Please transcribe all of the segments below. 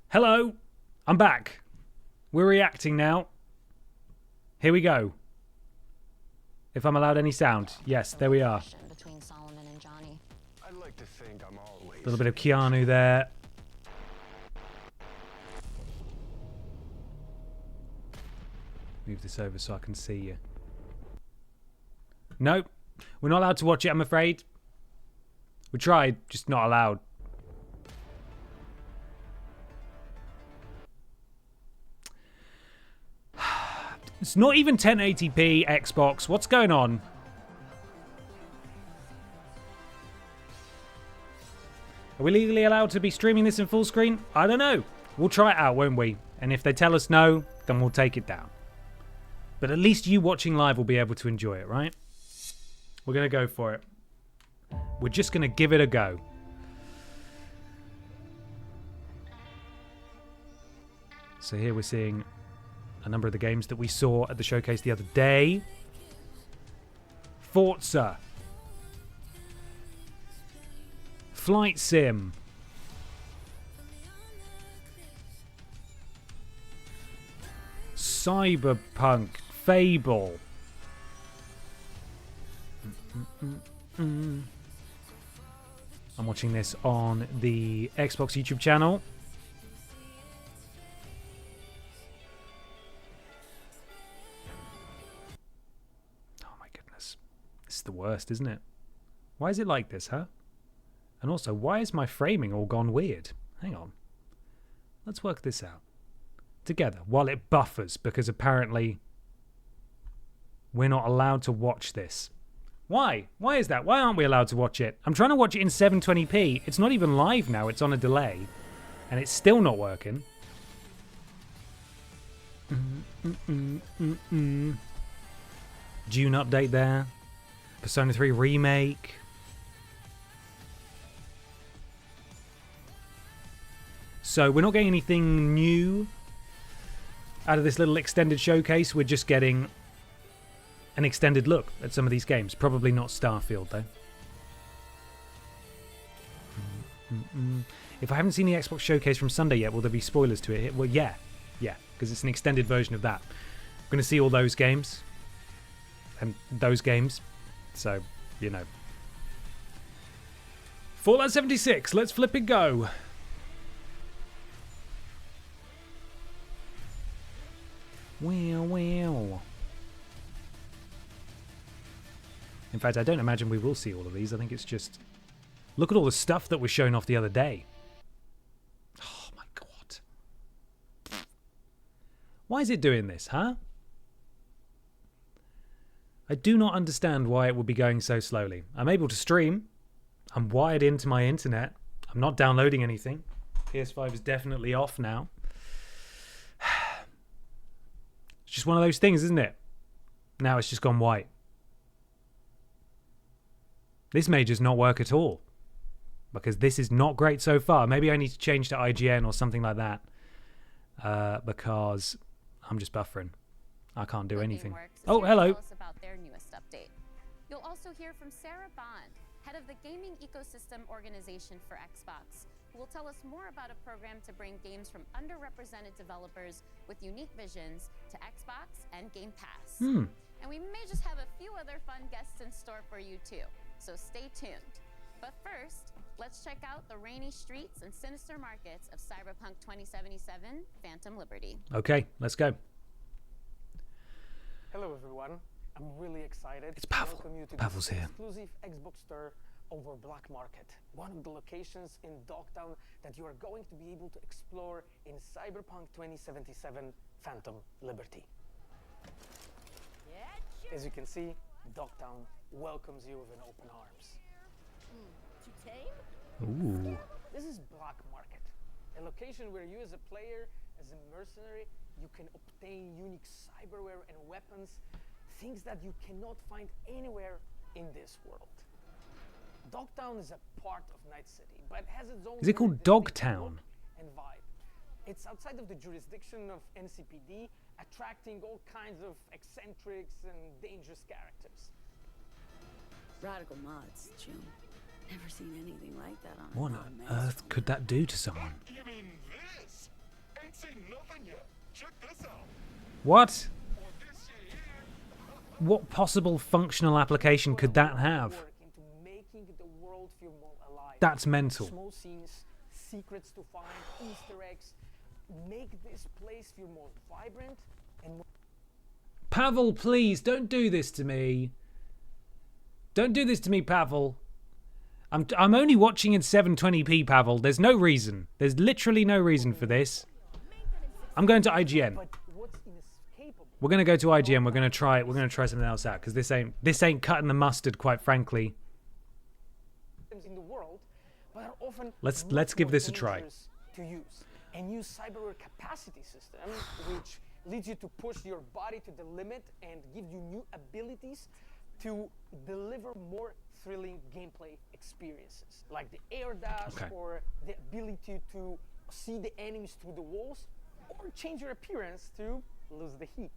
Hello, I'm back. We're reacting now. Here we go. If I'm allowed any sound. Yes, there we are. I'd like to think I'm always A little bit of Keanu there. Move this over so I can see you. Nope. We're not allowed to watch it, I'm afraid. We tried, just not allowed. It's not even 1080p Xbox. What's going on? Are we legally allowed to be streaming this in full screen? I don't know. We'll try it out, won't we? And if they tell us no, then we'll take it down. But at least you watching live will be able to enjoy it, right? We're going to go for it. We're just going to give it a go. So here we're seeing a number of the games that we saw at the showcase the other day. Forza. Flight Sim. Cyberpunk. Fable. I'm watching this on the Xbox YouTube channel. This is the worst, isn't it? Why is it like this, huh? And also, why is my framing all gone weird? Hang on. Let's work this out together while it buffers, because apparently we're not allowed to watch this. Why? Why is that? Why aren't we allowed to watch it? I'm trying to watch it in 720p. It's not even live now. It's on a delay. And it's still not working. June update there. Persona 3 Remake. So we're not getting anything new out of this little extended showcase. We're just getting an extended look at some of these games. Probably not Starfield, though. If I haven't seen the Xbox showcase from Sunday yet, will there be spoilers to it? Well, yeah. Yeah, because it's an extended version of that. I'm going to see all those games. And those games. So, you know. Fallout 76, let's flip it go. Wow, wow. In fact, I don't imagine we will see all of these. I think it's just... Look at all the stuff that was shown off the other day. Oh, my God. Why is it doing this, huh? I do not understand why it would be going so slowly. I'm able to stream. I'm wired into my internet. I'm not downloading anything. PS5 is definitely off now. It's just one of those things, isn't it? Now it's just gone white. This may just not work at all. Because this is not great so far. Maybe I need to change to IGN or something like that. Because I'm just buffering. I can't do anything. Oh, hello. Tell us about their newest update. You'll also hear from Sarah Bond, head of the Gaming Ecosystem Organization for Xbox, who will tell us more about a program to bring games from underrepresented developers with unique visions to Xbox and Game Pass. And we may just have a few other fun guests in store for you too, so stay tuned. But first, let's check out the rainy streets and sinister markets of Cyberpunk 2077 Phantom Liberty. Okay, let's go. Hello everyone, I'm really excited It's Pavel. to welcome you to Pavel's this here. exclusive Xbox store over Black Market, one of the locations in Dogtown that you are going to be able to explore in Cyberpunk 2077 Phantom Liberty. As you can see, Dogtown welcomes you with an open arms. Too tame? Ooh. This is Black Market, a location where you as a player, as a mercenary, you can obtain unique cyberware and weapons, things that you cannot find anywhere in this world. Dogtown is a part of Night City, but has its own... Is it called Dogtown? And vibe. It's outside of the jurisdiction of NCPD, attracting all kinds of eccentrics and dangerous characters. Radical mods, Jim. Never seen anything like that on What on earth could that do to someone? You mean this? Ain't seen nothing yet. Check this out. What? Or this here. What possible functional application could that have? Work into making the world feel more alive. That's mental. Small scenes, secrets to find, Easter eggs. Make this place feel more vibrant and more. Pavel, please, don't do this to me. Don't do this to me, Pavel. I'm only watching in 720p, Pavel. There's no reason. There's literally no reason for this. I'm going to IGN. But what's inescapable? We're going to go to IGN. We're going to try something else out because this ain't cutting the mustard, quite frankly. In the world, but are often Let's give this a try. dangerous to use. A new cyberware capacity system, which leads you to push your body to the limit and give you new abilities to deliver more thrilling gameplay experiences, like the air dash or the ability to see the enemies through the walls, or change your appearance to lose the heat.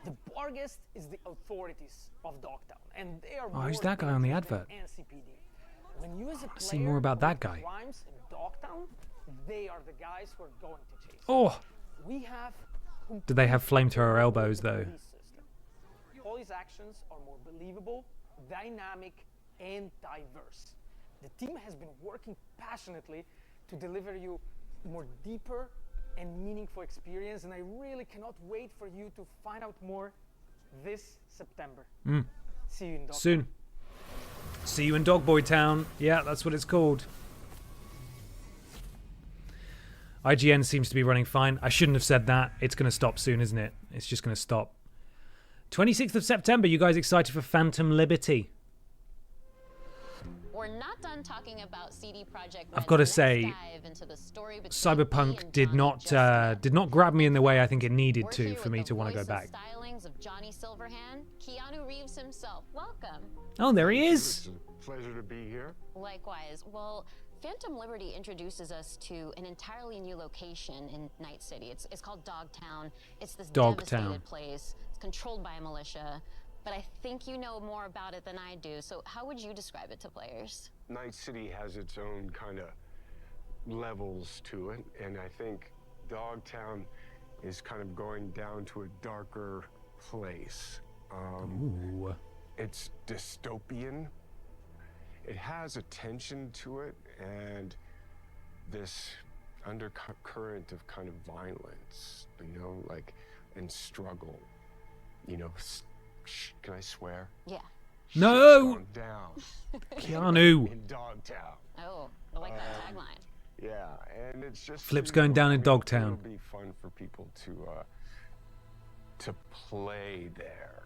The Barghest is the authorities of Dogtown, and they are who's that guy on the dangerous than advert? NCPD. When you as a player See more about that commit guy. crimes in Dogtown, they are the guys who are going to chase. Oh, We have. do they have flamethrower elbows though? Police system. All his actions are more believable, dynamic, and diverse. The team has been working passionately to deliver you more deeper and meaningful experience, and I really cannot wait for you to find out more this September. See you in Dogtown. Soon. See you in Dogboy Town. Yeah, that's what it's called. IGN seems to be running fine. I shouldn't have said that. It's going to stop soon, isn't it? It's just going to stop. 26th of September. You guys excited for Phantom Liberty? We're not done talking about CD Projekt I've got to say, Cyberpunk did not grab me in the way I think it needed to for me to want to go back. Stylings of Johnny Silverhand, Keanu Reeves himself. Welcome. Oh, there he is. It's a pleasure to be here. Likewise. Well, Phantom Liberty introduces us to an entirely new location in Night City. It's called Dogtown. It's this devastated place. It's controlled by a militia. But I think you know more about it than I do. So how would you describe it to players? Night City has its own kind of levels to it, and I think Dogtown is kind of going down to a darker place. Ooh. It's dystopian. It has a tension to it and this undercurrent of kind of violence, you know, like, and struggle, you know. Can I swear? Yeah. No! Shit's gone down Keanu. in Dogtown. Oh, I like that tagline. Yeah, and it's just Flip's going down in Dogtown. It'll be fun for people to play there.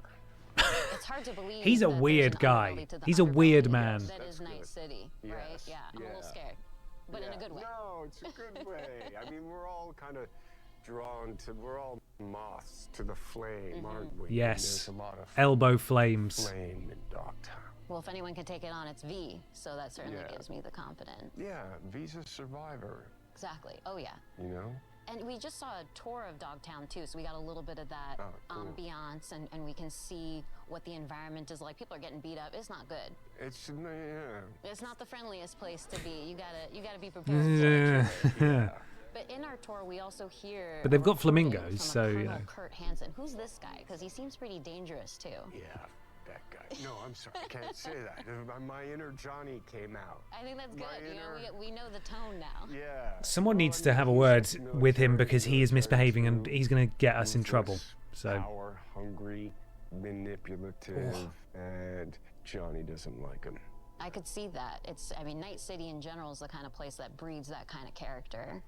It's hard to believe. He's a that there's weird an guy. underbelly to the He's a weird underbelly man. That is Night City, right? Yes, Yeah, I'm a little yeah. scared, but in a good way. No, it's a good way. I mean, we're all kind of we're all moths to the flame, aren't we? Yes. And there's a lot of Elbow flames. flame in Dogtown. Well, if anyone can take it on, it's V, so that certainly Yeah. gives me the confidence. Yeah, Visa Survivor, Exactly. Oh, yeah. you know? And we just saw a tour of Dogtown, too, so we got a little bit of that cool. ambiance, and we can see what the environment is like. People are getting beat up. It's not good. It's, yeah. It's not the friendliest place to be. You gotta be prepared for it. Yeah. But in our tour, we also hear. But they've a got recording flamingos, from so, a you Colonel know. Kurt Hansen. Who's this guy? Because he seems pretty dangerous too. Yeah, that guy. No, I'm sorry, I can't say that. My inner Johnny came out. I think that's good. My You know, inner- we know the tone now. Yeah. Someone Well, needs I to mean, have a he's word just with him military, because he is misbehaving and too. he's going to get us in trouble. Ruthless, So, power hungry, manipulative, and Johnny doesn't like him. I could see that. I mean, Night City in general is the kind of place that breeds that kind of character.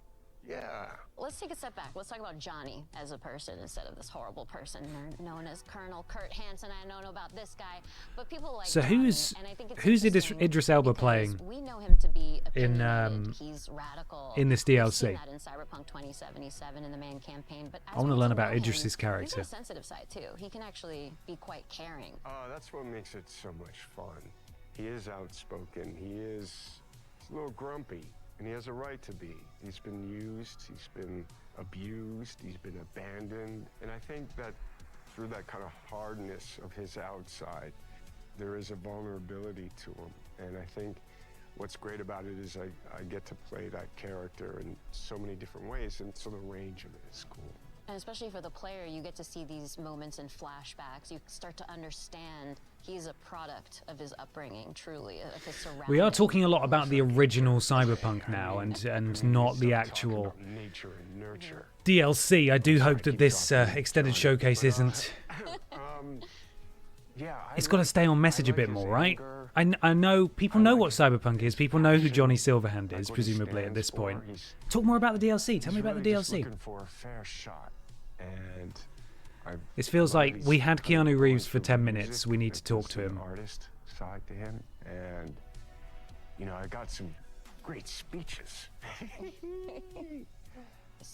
Yeah. Let's take a step back. Let's talk about Johnny as a person instead of this horrible person known as Colonel Kurt Hansen. I don't know about this guy, but people like So Johnny, who's and I think it's Idris interesting Elba because playing We know him to be in, opinionated. He's radical. in this We've DLC? seen that in Cyberpunk 2077 in the main campaign. But as I wanna we learn get to about know Idris's him, He's character. got a sensitive side too. He can actually be quite caring. That's what makes it so much fun. He is outspoken. He's a little grumpy, And he has a right to be. He's been used, he's been abused, he's been abandoned. And I think that through that kind of hardness of his outside, there is a vulnerability to him. And I think what's great about it is I get to play that character in so many different ways, and so the range of it is cool. And especially for the player, you get to see these moments in flashbacks. You start to understand he's a product of his upbringing, truly, of his surroundings. We are talking a lot about the original Cyberpunk now, and not the actual nature and nurture. DLC. I do hope that this extended showcase isn't. Yeah, It's got to stay on message a bit more, right? I know people know what Cyberpunk is. People know who Johnny Silverhand is, presumably at this point. Talk more about the DLC. Tell me about the DLC. Looking for a fair shot, and This feels like we had Keanu Reeves for 10 minutes. We need to talk to him. Artist side to him, and you know, I got some great speeches.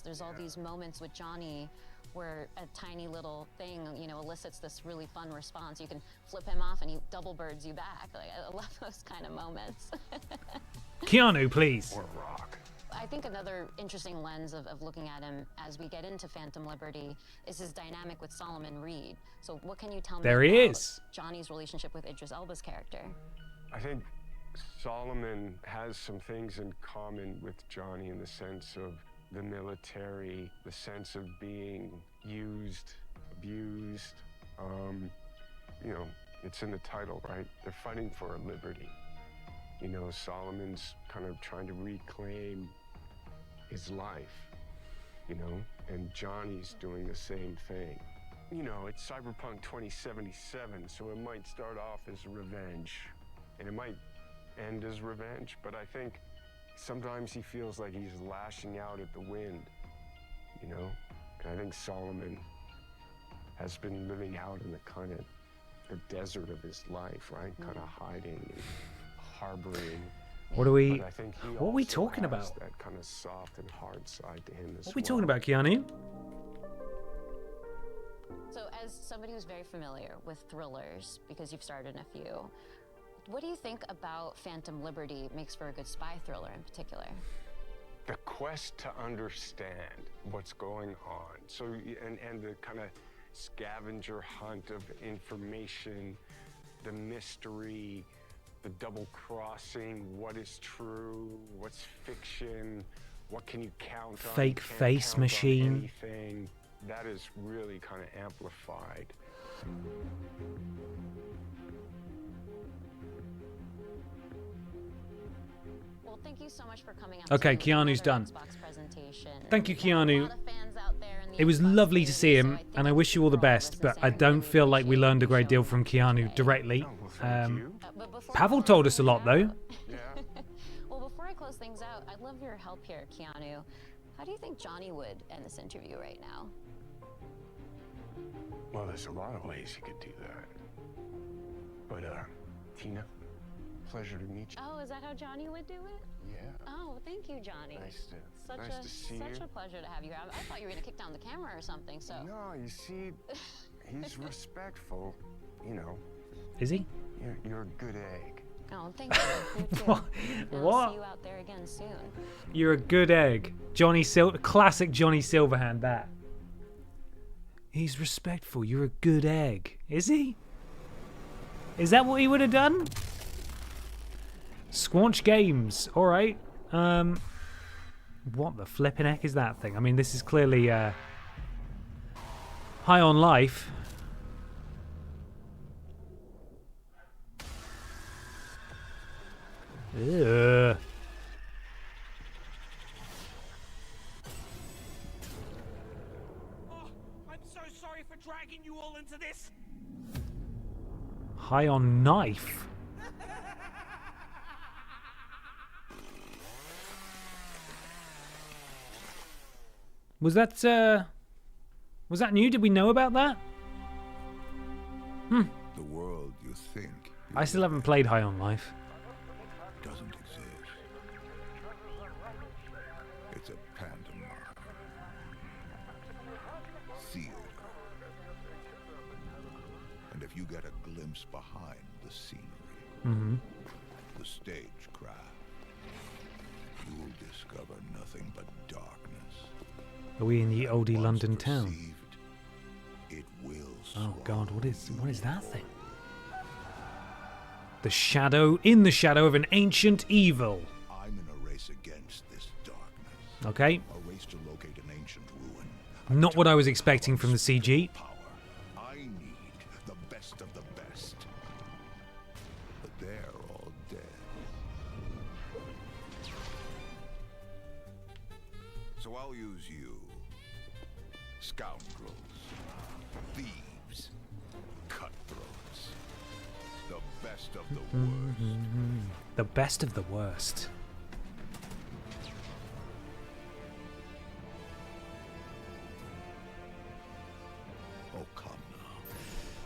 There's all these moments with Johnny where a tiny little thing, you know, elicits this really fun response. You can flip him off and he double birds you back. Like, I love those kind of moments. Keanu, please. Or rock. I think another interesting lens of looking at him as we get into Phantom Liberty is his dynamic with Solomon Reed. So what can you tell me There he about is. Johnny's relationship with Idris Elba's character? I think Solomon has some things in common with Johnny in the sense of the military, the sense of being used, abused. You know, it's in the title, right? They're fighting for a liberty. You know, Solomon's kind of trying to reclaim his life, you know, and Johnny's doing the same thing. You know, it's Cyberpunk 2077, so it might start off as revenge, and it might end as revenge, but I think sometimes he feels like he's lashing out at the wind, you know? And I think Solomon has been living out in the kind of the desert of his life, right? Kind of hiding and harboring. What are we? But I think he What are we also talking has about? that kind of soft and hard side to him as What are we well. talking about, Keanu? So as somebody who's very familiar with thrillers, because you've starred in a few, what do you think about Phantom Liberty makes for a good spy thriller in particular? The quest to understand what's going on. So, and the kind of scavenger hunt of information, the mystery, the double crossing, what is true, what's fiction, what can you count on? Fake You can't face count on machine. anything. That is really kind of amplified. Well, thank you so much for coming out. Okay, to Keanu's another done. Xbox presentation. Thank you, We've got a Keanu. lot of fans out there in the It was Xbox lovely to see community, him, so I think and I it's wish you all the for all of best, us but to I say don't really feel like we appreciate learned a you great deal showing from up Keanu today. directly. Oh, well, thank you. But before Pavel I told close us a lot, things though. out- Yeah. Well, before I close things out, I'd love your help here, Keanu. How do you think Johnny would end this interview right now? Well, there's a lot of ways you could do that. But, Tina, pleasure to meet you. Oh, is that how Johnny would do it? Yeah. Oh, thank you, Johnny. Nice Such to see such you. a pleasure to have you here. I thought you were gonna kick down the camera or something. So No, you see, he's respectful. You know, Is he? you're a good egg. oh, thank you. You too. What? And I'll What? see you out there again soon. You're a good egg. Classic Johnny Silverhand, that. He's respectful. You're a good egg. Is he? Is that what he would have done? Squanch Games. All right. What the flipping heck is that thing? I mean, this is clearly High on Life. Ugh. I'm so sorry for dragging you all into this. High on Knife. Was that new? Did we know about that? The world you think I still haven't played High on Life. doesn't exist. It's a pantomime. Theater. And if you get a glimpse behind the scenery, the stagecraft, you'll discover nothing but darkness. Are we in the oldie Once London town? perceived, it will Oh God, what swallow is that thing? The shadow, in the shadow of an ancient evil. I'm in a race against this darkness. Okay, A race to locate an ancient ruin. not what I was expecting from the CG. Power. I need the best of the best. But they're all dead. So I'll use you. Scoundrels. Thieves. Cutthroats. The best of the worst. The best of the worst. Oh, come now.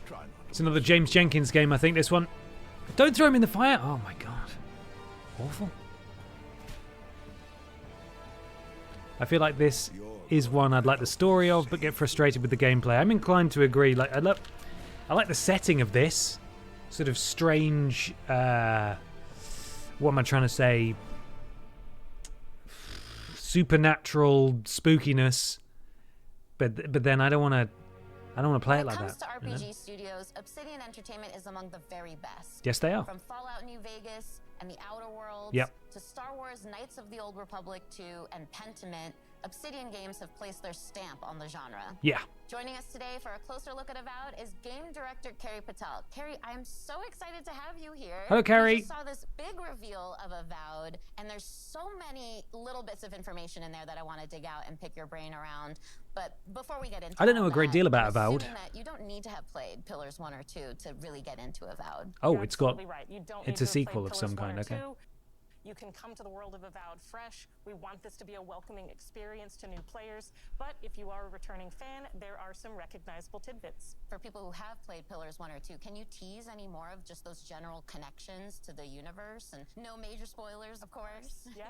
Try not to. It's another James Jenkins game, I think, this one. Don't throw him in the fire. Oh my God. Awful. I feel like this is one I'd like the story of, but get frustrated with the gameplay. I'm inclined to agree. Like, I like the setting of this. Sort of strange, what am I trying to say? Supernatural spookiness. But then I don't want to play it like that. When it comes to you know? RPG studios, Obsidian Entertainment is among the very best. Yes, they are. From Fallout New Vegas and the Outer Worlds Yep. to Star Wars Knights of the Old Republic 2 and Pentiment, Obsidian Games have placed their stamp on the genre. Yeah. Joining us today for a closer look at Avowed is game director Carrie Patel. Carrie, I'm so excited to have you here. Hello, Carrie. We just saw this big reveal of Avowed, and there's so many little bits of information in there that I want to dig out and pick your brain around. But before we get into I don't know all a great that, deal about I'm Avowed. assuming that you don't need to have played Pillars 1 or 2 to really get into Avowed. Oh, You're it's got. absolutely right. You don't It's need a to have sequel played of some Pillars 1 kind. or Okay. 2. You can come to the world of Avowed fresh. We want this to be a welcoming experience to new players. But if you are a returning fan, there are some recognizable tidbits. For people who have played Pillars 1 or 2, can you tease any more of just those general connections to the universe? And no major spoilers, of course. Yeah.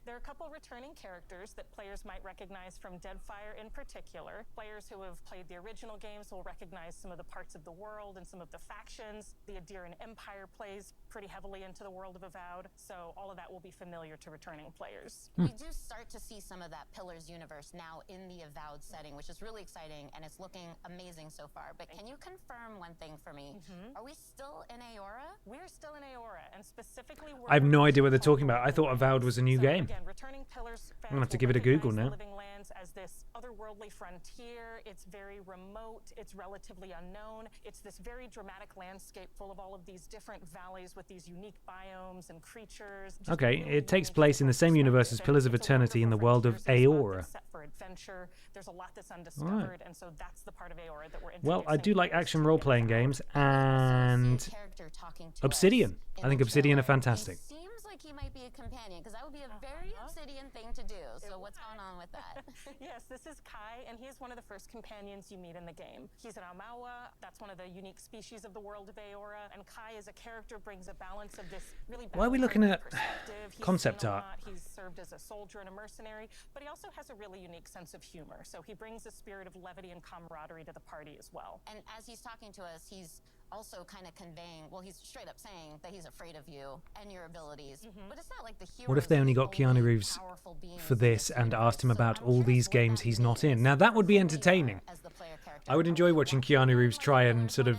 There are a couple returning characters that players might recognize from Deadfire in particular. Players who have played the original games will recognize some of the parts of the world and some of the factions. The Adiran Empire plays pretty heavily into the world of Avowed, so all of that will be familiar to returning players. We do start to see some of that Pillars universe now in the Avowed setting, which is really exciting, and it's looking amazing so far. But can you confirm one thing for me? Are we still in Aora? We're still in Aora, and specifically we're I have no idea what they're working talking about. I thought Avowed was a new so game. Again, returning Pillars I'm gonna have to fans give it a will Google recognize now. the Living Lands as this otherworldly frontier. It's very remote. It's relatively unknown. It's this very dramatic landscape full of all of these different valleys with these unique biomes and creatures. Just Okay, really it takes unique place in the same universe as perspective. Pillars of It's a Eternity in the wonderful world of frontier, so it's Aora. not set for adventure. There's a lot that's undiscovered, and so that's the part of Aora that we're Well, I do like players action to role-playing get games, See a and character talking to Obsidian. us in I think the Obsidian are trailer. fantastic. He seems like he might be a companion, because that would be a very Obsidian thing to do. So what's going on with that? Yes, this is Kai, and he's one of the first companions you meet in the game. He's an Amawa. That's one of the unique species of the world of Aora. And Kai, as a character, brings a balance of this really. Why are we looking at perspective. He's concept seen a art? lot. He's served as a soldier and a mercenary, but he also has a really unique sense of humor. So he brings a spirit of levity and camaraderie to the party as well. And as he's talking to us, he's also kind of conveying, well, he's straight up saying that he's afraid of you and your abilities. But it's not like the heroes What if they only got Keanu Reeves powerful beings for in this and universe. asked him So about I'm all curious these what games that he's not means in? Now that would be for who we entertaining. are as the player character. I would enjoy watching Keanu Reeves try and sort of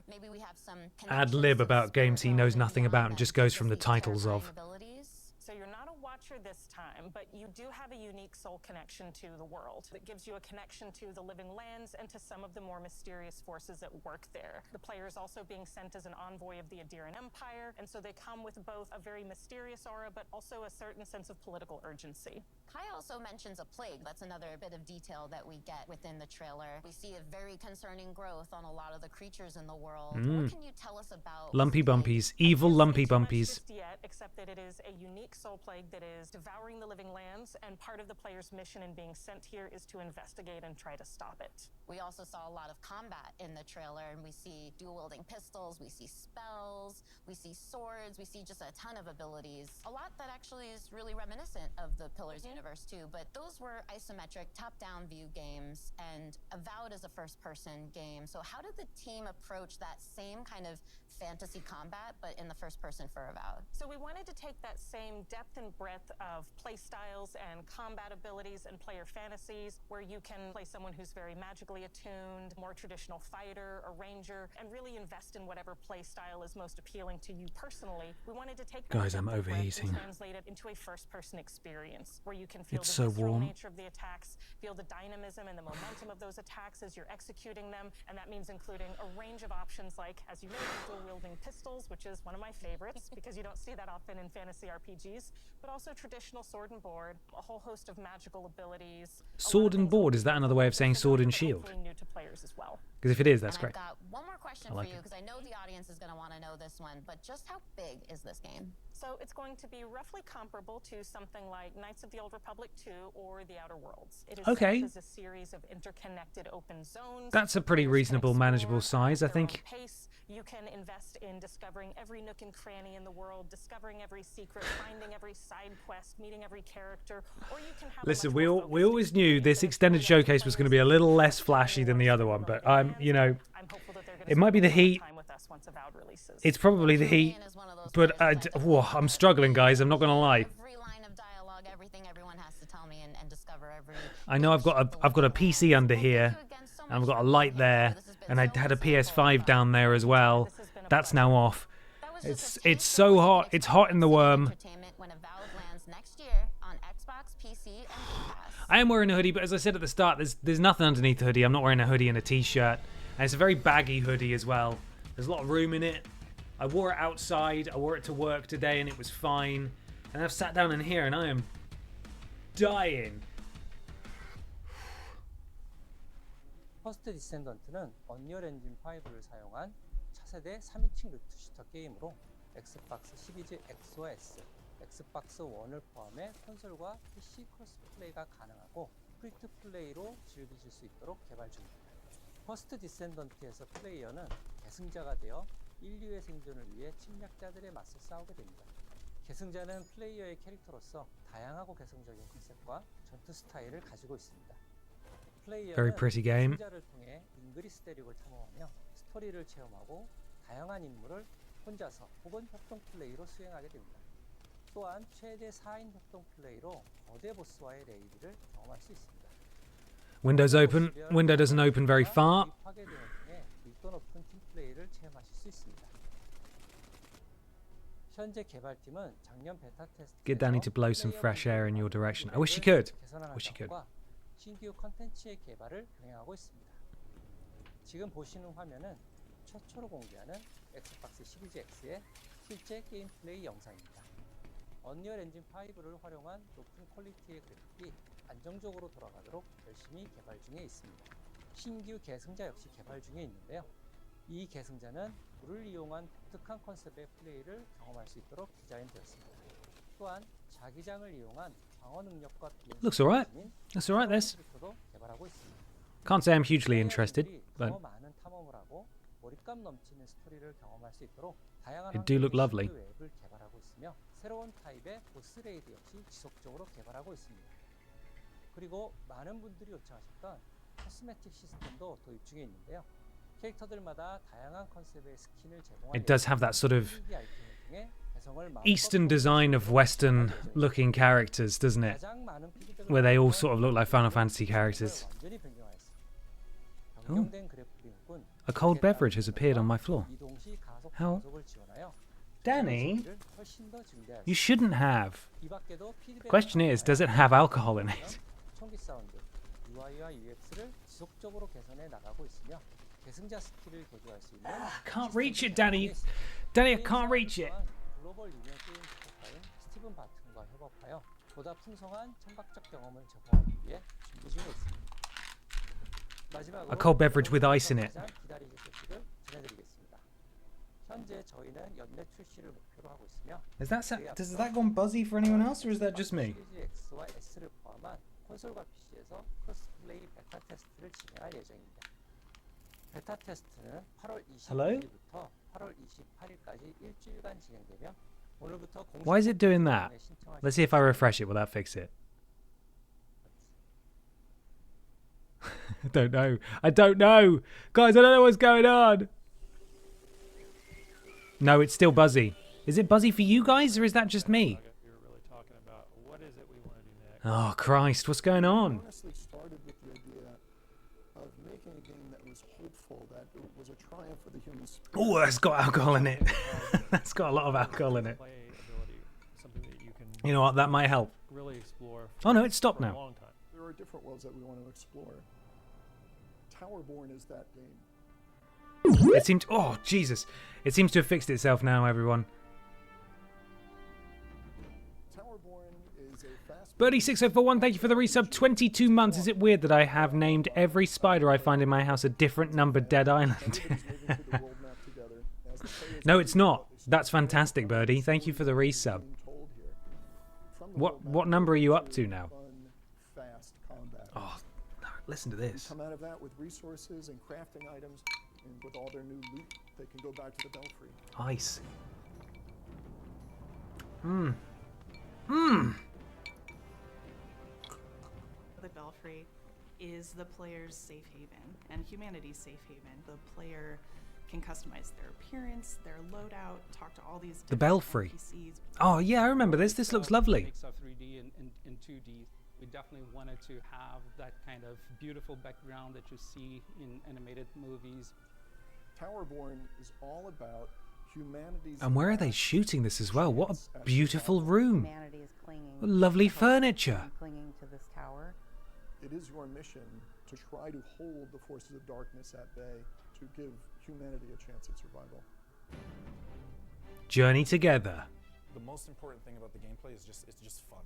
Maybe we have some ad lib connections to the about games he spirit knows realm nothing beyond about and that, just goes just from the these titles terrifying of. abilities. So you're not a watcher this time, but you do have a unique soul connection to the world that gives you a connection to the living lands and to some of the more mysterious forces at work there. The player is also being sent as an envoy of the Adiran Empire, and so they come with both a very mysterious aura, but also a certain sense of political urgency. Kai also mentions a plague. That's another bit of detail that we get within the trailer. We see a very concerning growth on a lot of the creatures in the world. What can you tell us about Lumpy this plague? bumpies. Evil I can't lumpy say too much bumpies. just yet, except that it is a unique soul plague that is devouring the living lands, and part of the player's mission in being sent here is to investigate and try to stop it. We also saw a lot of combat in the trailer, and we see dual-wielding pistols, we see spells, we see swords, we see just a ton of abilities. A lot that actually is really reminiscent of the Pillars universe too, but those were isometric top-down view games, and Avowed is a first-person game. So how did the team approach that same kind of fantasy combat, but in the first person for Avowed. So we wanted to take that same depth and breadth of play styles and combat abilities and player fantasies, where you can play someone who's very magically attuned, more traditional fighter or ranger, and really invest in whatever play style is most appealing to you personally. We wanted to take that Guys, I'm depth and breadth overheating. and translate it into a first-person experience, where you can feel It's the so visceral warm. nature of the attacks, feel the dynamism and the momentum of those attacks as you're executing them, and that means including a range of options like, as you know, dual-wielding pistols, which is one of my favorites because you don't see that often in fantasy RPGs, but also traditional sword and board, a whole host of magical abilities. Sword and board, is that another way of saying sword and shield? New to players as well. Because if it is, that's And great. I've got one more question I like for you it. because I know the audience is going to want to know this one, but just how big is this game? So it's going to be roughly comparable to something like Knights of the Old Republic 2 or The Outer Worlds. It is Okay. set up as a series of interconnected open zones. That's a pretty Players can reasonable, explore manageable size, I at their own think. pace. You can invest in discovering every nook and cranny in the world, discovering every secret, finding every side quest, meeting every character, or you can have Listen, a much we more we always focused knew experience this that extended explores showcase was going to players be a little and less explores flashy than the other one, but I'm I'm hopeful that they're gonna it might be the spend more heat. time with us once Avowed releases. It's probably the heat, Julian is one of those but players that whoa, I'm struggling, guys. I'm not going to lie. every line of dialogue, everything everyone has to tell me and discover every. I know I've got a PC under here, and I've got a light there, and I had a PS5 down there as well. That's now off. It's so hot. It's hot in the worm. Entertainment when Avowed lands next year on Xbox, PC, and Game Pass. I am wearing a hoodie, but as I said at the start, there's nothing underneath the hoodie. I'm not wearing a hoodie and a t-shirt, and it's a very baggy hoodie as well. There's a lot of room in it. I wore it outside. I wore it to work today, and it was fine. And I've sat down in here, and I am dying. 퍼스트 디센던트는 언리얼 엔진 5를 사용한 차세대 3인칭 루트 슈터 게임으로 엑스박스 시리즈 X와 S, 엑스박스 1을 포함해 콘솔과 PC 크로스플레이가 가능하고 프리투 플레이로 즐기실 수 있도록 개발 중입니다. 퍼스트 디센던트에서 플레이어는 계승자가 되어 인류의 생존을 위해 침략자들의 맞서 싸우게 됩니다. 계승자는 플레이어의 캐릭터로서 다양하고 개성적인 컨셉과 전투 스타일을 가지고 있습니다. Very pretty game. 계승자를 통해 잉그리스 대륙을 탐험하며 스토리를 체험하고 다양한 임무를 혼자서 혹은 협동 플레이로 수행하게 됩니다. 또한 최대 4인 협동 플레이로 거대 보스와의 레이드를 경험할 수 있습니다. Windows open. Window doesn't open very far. 파괴 등을 통해 밀도 높은 팀 플레이를 체험하실 수 있습니다. 현재 개발팀은 작년 베타 테스트 Get Danny to blow some fresh air in your direction. I wish he could. Wish he could. 신규 컨텐츠의 개발을 병행하고 있습니다. 지금 보시는 화면은 최초로 공개하는 엑스박스 시리즈 X의 실제 게임 플레이 영상입니다. 언리얼 엔진 5를 활용한 높은 퀄리티의 그래픽이 안정적으로 돌아가도록 열심히 개발 중에 있습니다. 신규 계승자 역시 개발 중에 있는데요. 이 계승자는 불을 이용한 독특한 컨셉의 플레이를 경험할 수 있도록 디자인되었습니다. 또한 자기장을 이용한 방어 능력과 Looks alright. That's alright. This. 캐릭터도 개발하고 있습니다. Can't say I'm hugely interested, 더 but 많은 탐험을 하고 몰입감 넘치는 스토리를 경험할 수 있도록 다양한 It do look lovely. 웹을 개발하고 있으며 새로운 타입의 보스 레이드 역시 지속적으로 개발하고 있습니다. 그리고 많은 분들이 요청하셨던 코스메틱 시스템도 도입 중에 있는데요. 캐릭터들마다 다양한 컨셉의 스킨을 제공하고 it does have that sort of Eastern design of Western looking characters, doesn't it? Where they all sort of look like Final Fantasy characters. Oh. A cold beverage has appeared on my floor. How? Danny? You shouldn't have. The question is, does it have alcohol in it? I can't reach it, Danny. Danny, I can't reach it. A cold beverage with ice in it. Does that gone buzzy for anyone else, or is that just me? Hello? Why is it doing that? Let's see if I refresh it. Will that fix it? I don't know. I don't know. Guys, I don't know what's going on. No, it's still buzzy. Is it buzzy for you guys, or is that just me? We were really talking about what is it we want to do next. Oh, Christ, what's going on? Honestly started with the idea of making a game that was hopeful, that it was a triumph for the human spirit. Oh, that's got alcohol in it. That's got a lot of alcohol in it. Play ability, something that you can You know what? That might help. really explore. Oh, no, it's stopped for a now. long time. There are different worlds that we want to explore. Towerborn is that game. It seemed... Oh, Jesus. It seems to have fixed itself now, everyone. Towerborn is a fast... Birdie6041, thank you for the resub. 22 months. Is it weird that I have named every spider I find in my house a different numbered Dead Island? No, it's not. That's fantastic, Birdie. Thank you for the resub. What number are you up to now? Fast combat. Oh, no, listen to this. Come out of that with resources and crafting items, and with all their new loot, they can go back to the Belfry. Ice. The Belfry is the player's safe haven and humanity's safe haven. The player can customize their appearance, their loadout, talk to all these The different Belfry. NPCs. Oh, yeah, I remember this. This looks lovely. Mix of 3D and 2D. We definitely wanted to have that kind of beautiful background that you see in animated movies. Towerborn is all about humanity's... And where are they shooting this as well? What a beautiful room. Humanity is clinging Lovely to hope furniture. and clinging to this tower. It is your mission to try to hold the forces of darkness at bay, to give humanity a chance at survival. Journey together. The most important thing about the gameplay is it's just fun.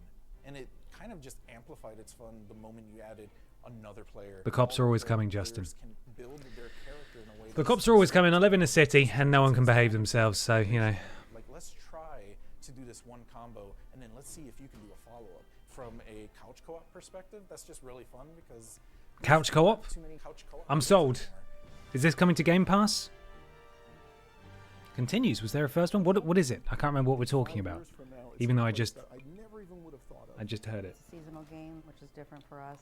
And it kind of just amplified its fun the moment you added another player. The cops are always coming, Justin. Can build their character in a way The cops are always coming. I live in a city and no one can behave themselves, so, you know. Like, let's try to do this one combo, and then let's see if you can do a follow-up. From a couch co-op perspective, that's just really fun because... Couch co-op? I'm sold. Is this coming to Game Pass? Continues. Was there a first one? What is it? I can't remember what we're talking about. Even though I just heard it. It's a seasonal game, which is different for us.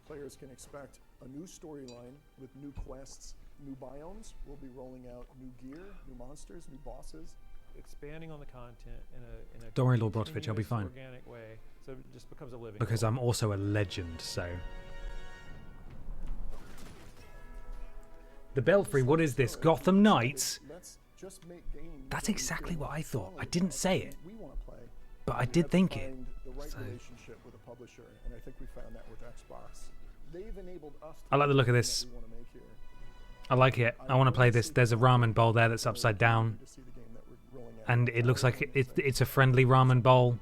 Players can expect a new storyline with new quests, new biomes. We'll be rolling out new gear, new monsters, new bosses. Expanding on the content in a Don't worry, Lord Brotovich, I'll be fine. organic way, so it just becomes a living. Because I'm also a legend, so... The Belfry, what is this? Gotham Knights? That's exactly what I thought. I didn't say it, but I did think it. So. Relationship with a publisher, and I think we found that with Xbox. They've enabled us to I like the look of this. I like it. I want to play this. There's a ramen bowl there that's upside down. And it looks like it's a friendly ramen bowl.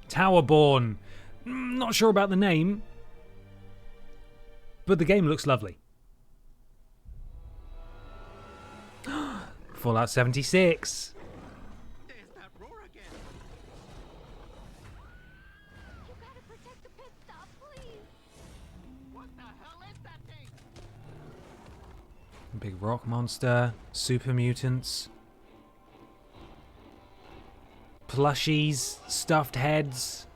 Towerborn. Not sure about the name. But the game looks lovely. Fallout 76. There's that roar again. You gotta protect the pit stop, please. What the hell is that thing? Big rock monster. Super mutants. Plushies. Stuffed heads.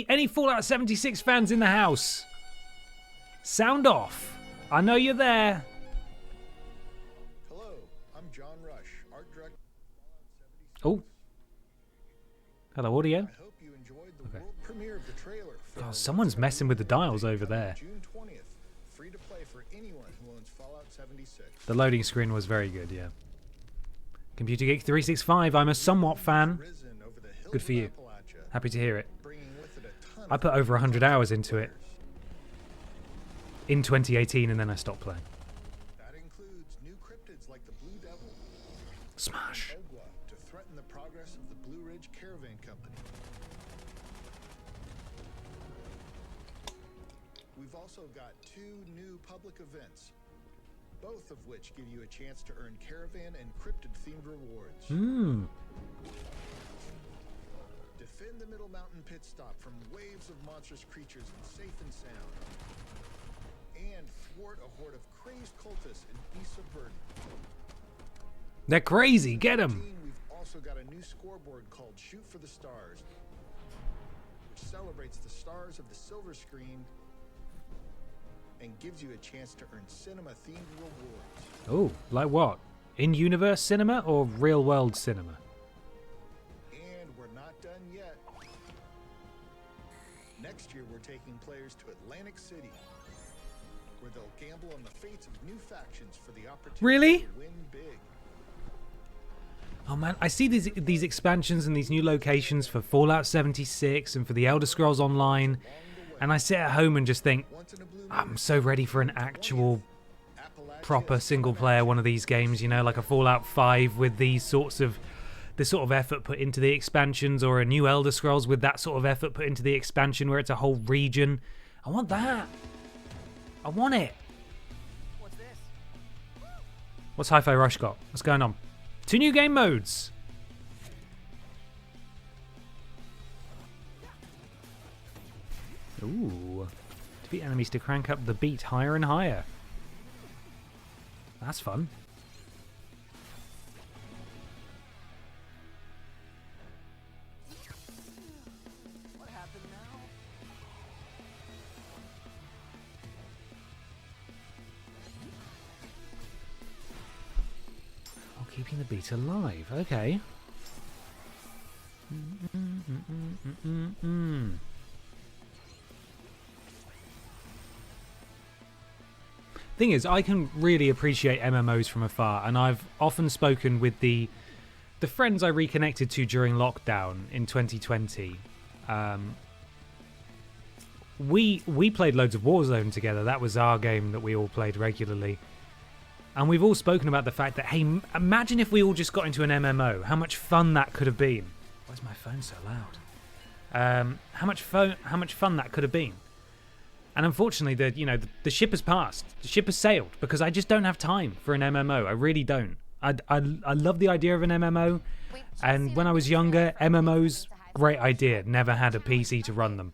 Any Fallout 76 fans in the house? Sound off. I know you're there. Hello, I'm John Rush, art director. Oh. Hello, audio. I hope you enjoyed the world premiere of the trailer. Oh, someone's messing with the dials over there. June 20th, free to play for anyone who owns Fallout 76. The loading screen was very good, yeah. Computer Geek 365, I'm a somewhat fan. Good for you. Happy to hear it. I put over 100 hours into it in 2018 and then I stopped playing. That includes new cryptids like the Blue Devil. Smash. And Ogwa to threaten the progress of the Blue Ridge Caravan Company. We've also got 2 new public events, both of which give you a chance to earn caravan and cryptid-themed rewards. Defend the Middle Mountain pit stop from waves of monstrous creatures safe and sound. And thwart a horde of crazed cultists and be subverted. They're crazy, get them! We've also got a new scoreboard called Shoot for the Stars, which celebrates the stars of the silver screen and gives you a chance to earn cinema-themed rewards. Oh, like what? In-universe cinema or real-world cinema? And we're not done yet. Next year, we're taking players to Atlantic City, where they'll gamble on the fates of new factions for the opportunity Really? to win big. Oh man, I see these expansions and these new locations for Fallout 76 and for the Elder Scrolls Online, and I sit at home and just think, I'm so ready for an actual proper single-player one of these games, you know, like a Fallout 5 with this sort of effort put into the expansions, or a new Elder Scrolls with that sort of effort put into the expansion where it's a whole region. I want that. I want it. What's this? What's Hi-Fi Rush got? What's going on? 2 new game modes. Ooh. Defeat enemies to crank up the beat higher and higher. That's fun. What happened now? Oh, keeping the beat alive. Okay. Thing is, I can really appreciate MMOs from afar, and I've often spoken with the friends I reconnected to during lockdown in 2020. We played loads of Warzone together. That was our game that we all played regularly. And we've all spoken about the fact that, hey, imagine if we all just got into an MMO. How much fun that could have been. Why is my phone so loud? How much fun that could have been. And unfortunately, the ship has passed. The ship has sailed because I just don't have time for an MMO. I really don't. I love the idea of an MMO. And when I was younger, MMOs, great idea. Never had a PC to run them.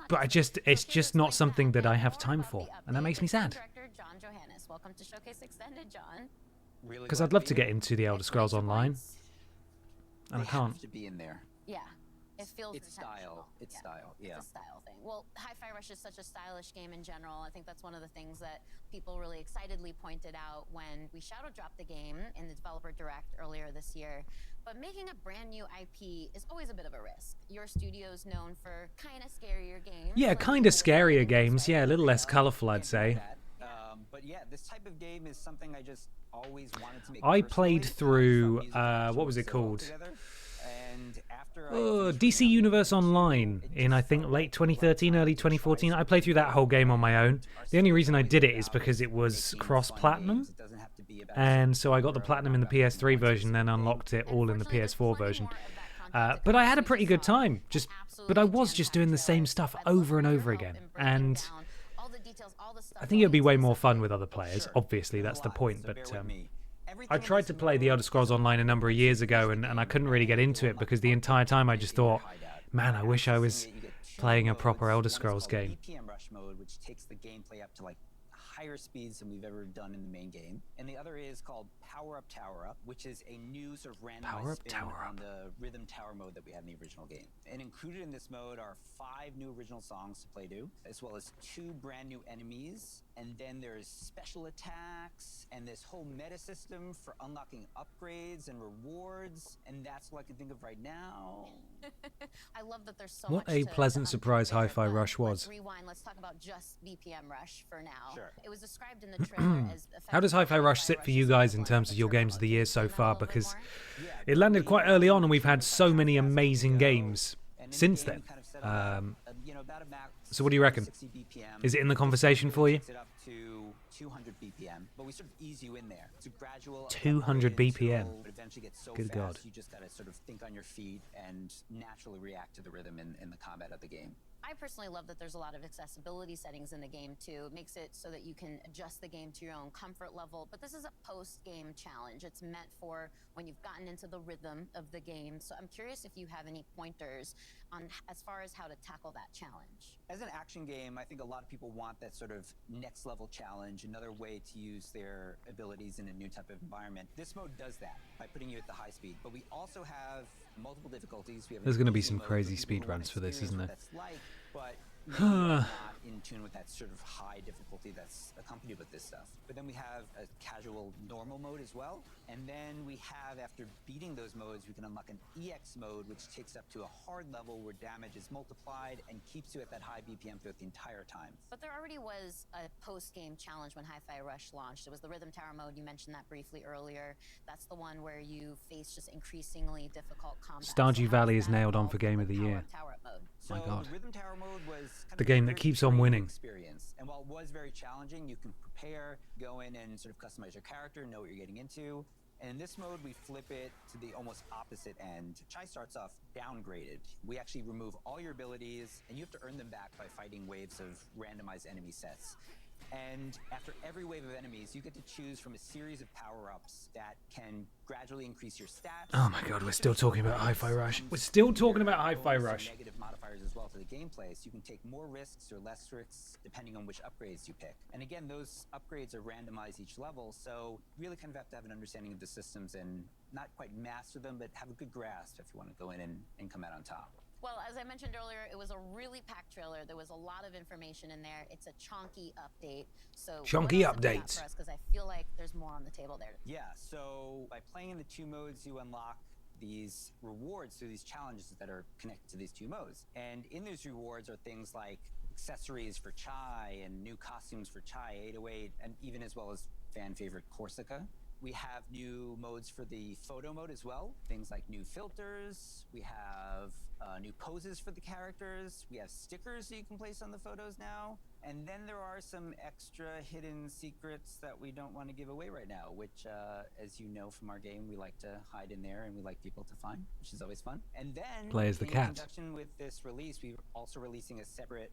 But it's just not something that I have time for. And that makes me sad. Because I'd love to get into the Elder Scrolls Online. And I can't. Yeah. It feels it's style. It's style. Yeah. It's a style thing. Well, Hi-Fi Rush is such a stylish game in general. I think that's one of the things that people really excitedly pointed out when we shadow dropped the game in the developer direct earlier this year. But making a brand new IP is always a bit of a risk. Your studio's known for kind of scarier games. Yeah, kind of scarier games. Yeah, a little less colorful, I'd say. But yeah, this type of game is something I just always wanted to make. I played through what was it called? DC Universe Online in, I think, late 2013, early 2014. I played through that whole game on my own. The only reason I did it is because it was cross-platinum. And so I got the platinum in the PS3 version, then unlocked it all in the PS4 version. But I had a pretty good time. But I was just doing the same stuff over and over again. And I think it would be way more fun with other players. Obviously, that's the point. But I tried to play the Elder Scrolls Online a number of years ago, and I couldn't really get into it because the entire time I just thought, man, I wish I was playing a proper Elder Scrolls game. BPM Rush mode, which takes the gameplay up to like higher speeds than we've ever done in the main game. And the other is called Power Up Tower Up, which is a new sort of randomized spin on the rhythm tower mode that we had in the original game. And included in this mode are 5 new original songs to play to, as well as 2 brand new enemies. And then there's special attacks and this whole meta system for unlocking upgrades and rewards. And that's what I can think of right now. I love that there's so What much a to pleasant surprise Hi-Fi Rush was. Let's rewind. Let's talk about just BPM Rush for now. Sure. It was described in the trailer as How does Hi-Fi Rush sit for you guys in terms of your games of the year so far? Because it landed quite early on and we've had so many amazing games since then. So what do you reckon? Is it in the conversation for you? 200 BPM, but we sort of ease you in there. It's a gradual 200 BPM. But eventually gets so Good fast, God. you just gotta sort of think on your feet and naturally react to the rhythm in the combat of the game. I personally love that there's a lot of accessibility settings in the game too. It makes it so that you can adjust the game to your own comfort level. But this is a post-game challenge. It's meant for when you've gotten into the rhythm of the game. So I'm curious if you have any pointers on as far as how to tackle that challenge. As an action game, I think a lot of people want that sort of next level challenge, another way to use their abilities in a new type of environment. This mode does that by putting you at the high speed. But we also have multiple difficulties. We have There's going to be some crazy speed runs for this, isn't there? But not in tune with that sort of high difficulty that's accompanied with this stuff. But then we have a casual normal mode as well. And then we have, after beating those modes, we can unlock an EX mode, which takes up to a hard level where damage is multiplied and keeps you at that high BPM throughout the entire time. But there already was a post-game challenge when Hi-Fi Rush launched. It was the Rhythm Tower mode. You mentioned that briefly earlier. That's the one where you face just increasingly difficult combat. Stardew Valley is nailed on for Game of the Year. So My God. Rhythm Tower mode was kind The of game a that very keeps on freeing winning. Experience. And while it was very challenging, you can prepare, go in and sort of customize your character, know what you're getting into. And in this mode, we flip it to the almost opposite end. Chai starts off downgraded. We actually remove all your abilities, and you have to earn them back by fighting waves of randomized enemy sets. And after every wave of enemies, you get to choose from a series of power-ups that can gradually increase your stats. Oh my God, we're still talking about Hi-Fi Rush. We're still talking about Hi-Fi Rush. Some negative modifiers as well to the gameplay, so you can take more risks or less risks depending on which upgrades you pick. And again, those upgrades are randomized each level, so you really kind of have to have an understanding of the systems and not quite master them, but have a good grasp if you want to go in and come out on top. Well, as I mentioned earlier, it was a really packed trailer. There was a lot of information in there. It's a chunky update. So Chunky what else have you got update. for us? Because I feel like there's more on the table there. Yeah, so by playing in the two modes, you unlock these rewards through these challenges that are connected to these two modes. And in those rewards are things like accessories for Chai and new costumes for Chai 808, and even as well as fan favorite Corsica. We have new modes for the photo mode as well. Things like new filters. We have new poses for the characters. We have stickers that you can place on the photos now. And then there are some extra hidden secrets that we don't want to give away right now, which, as you know from our game, we like to hide in there and we like people to find, which is always fun. And then, Play as the in cat. conjunction with this release, we're also releasing a separate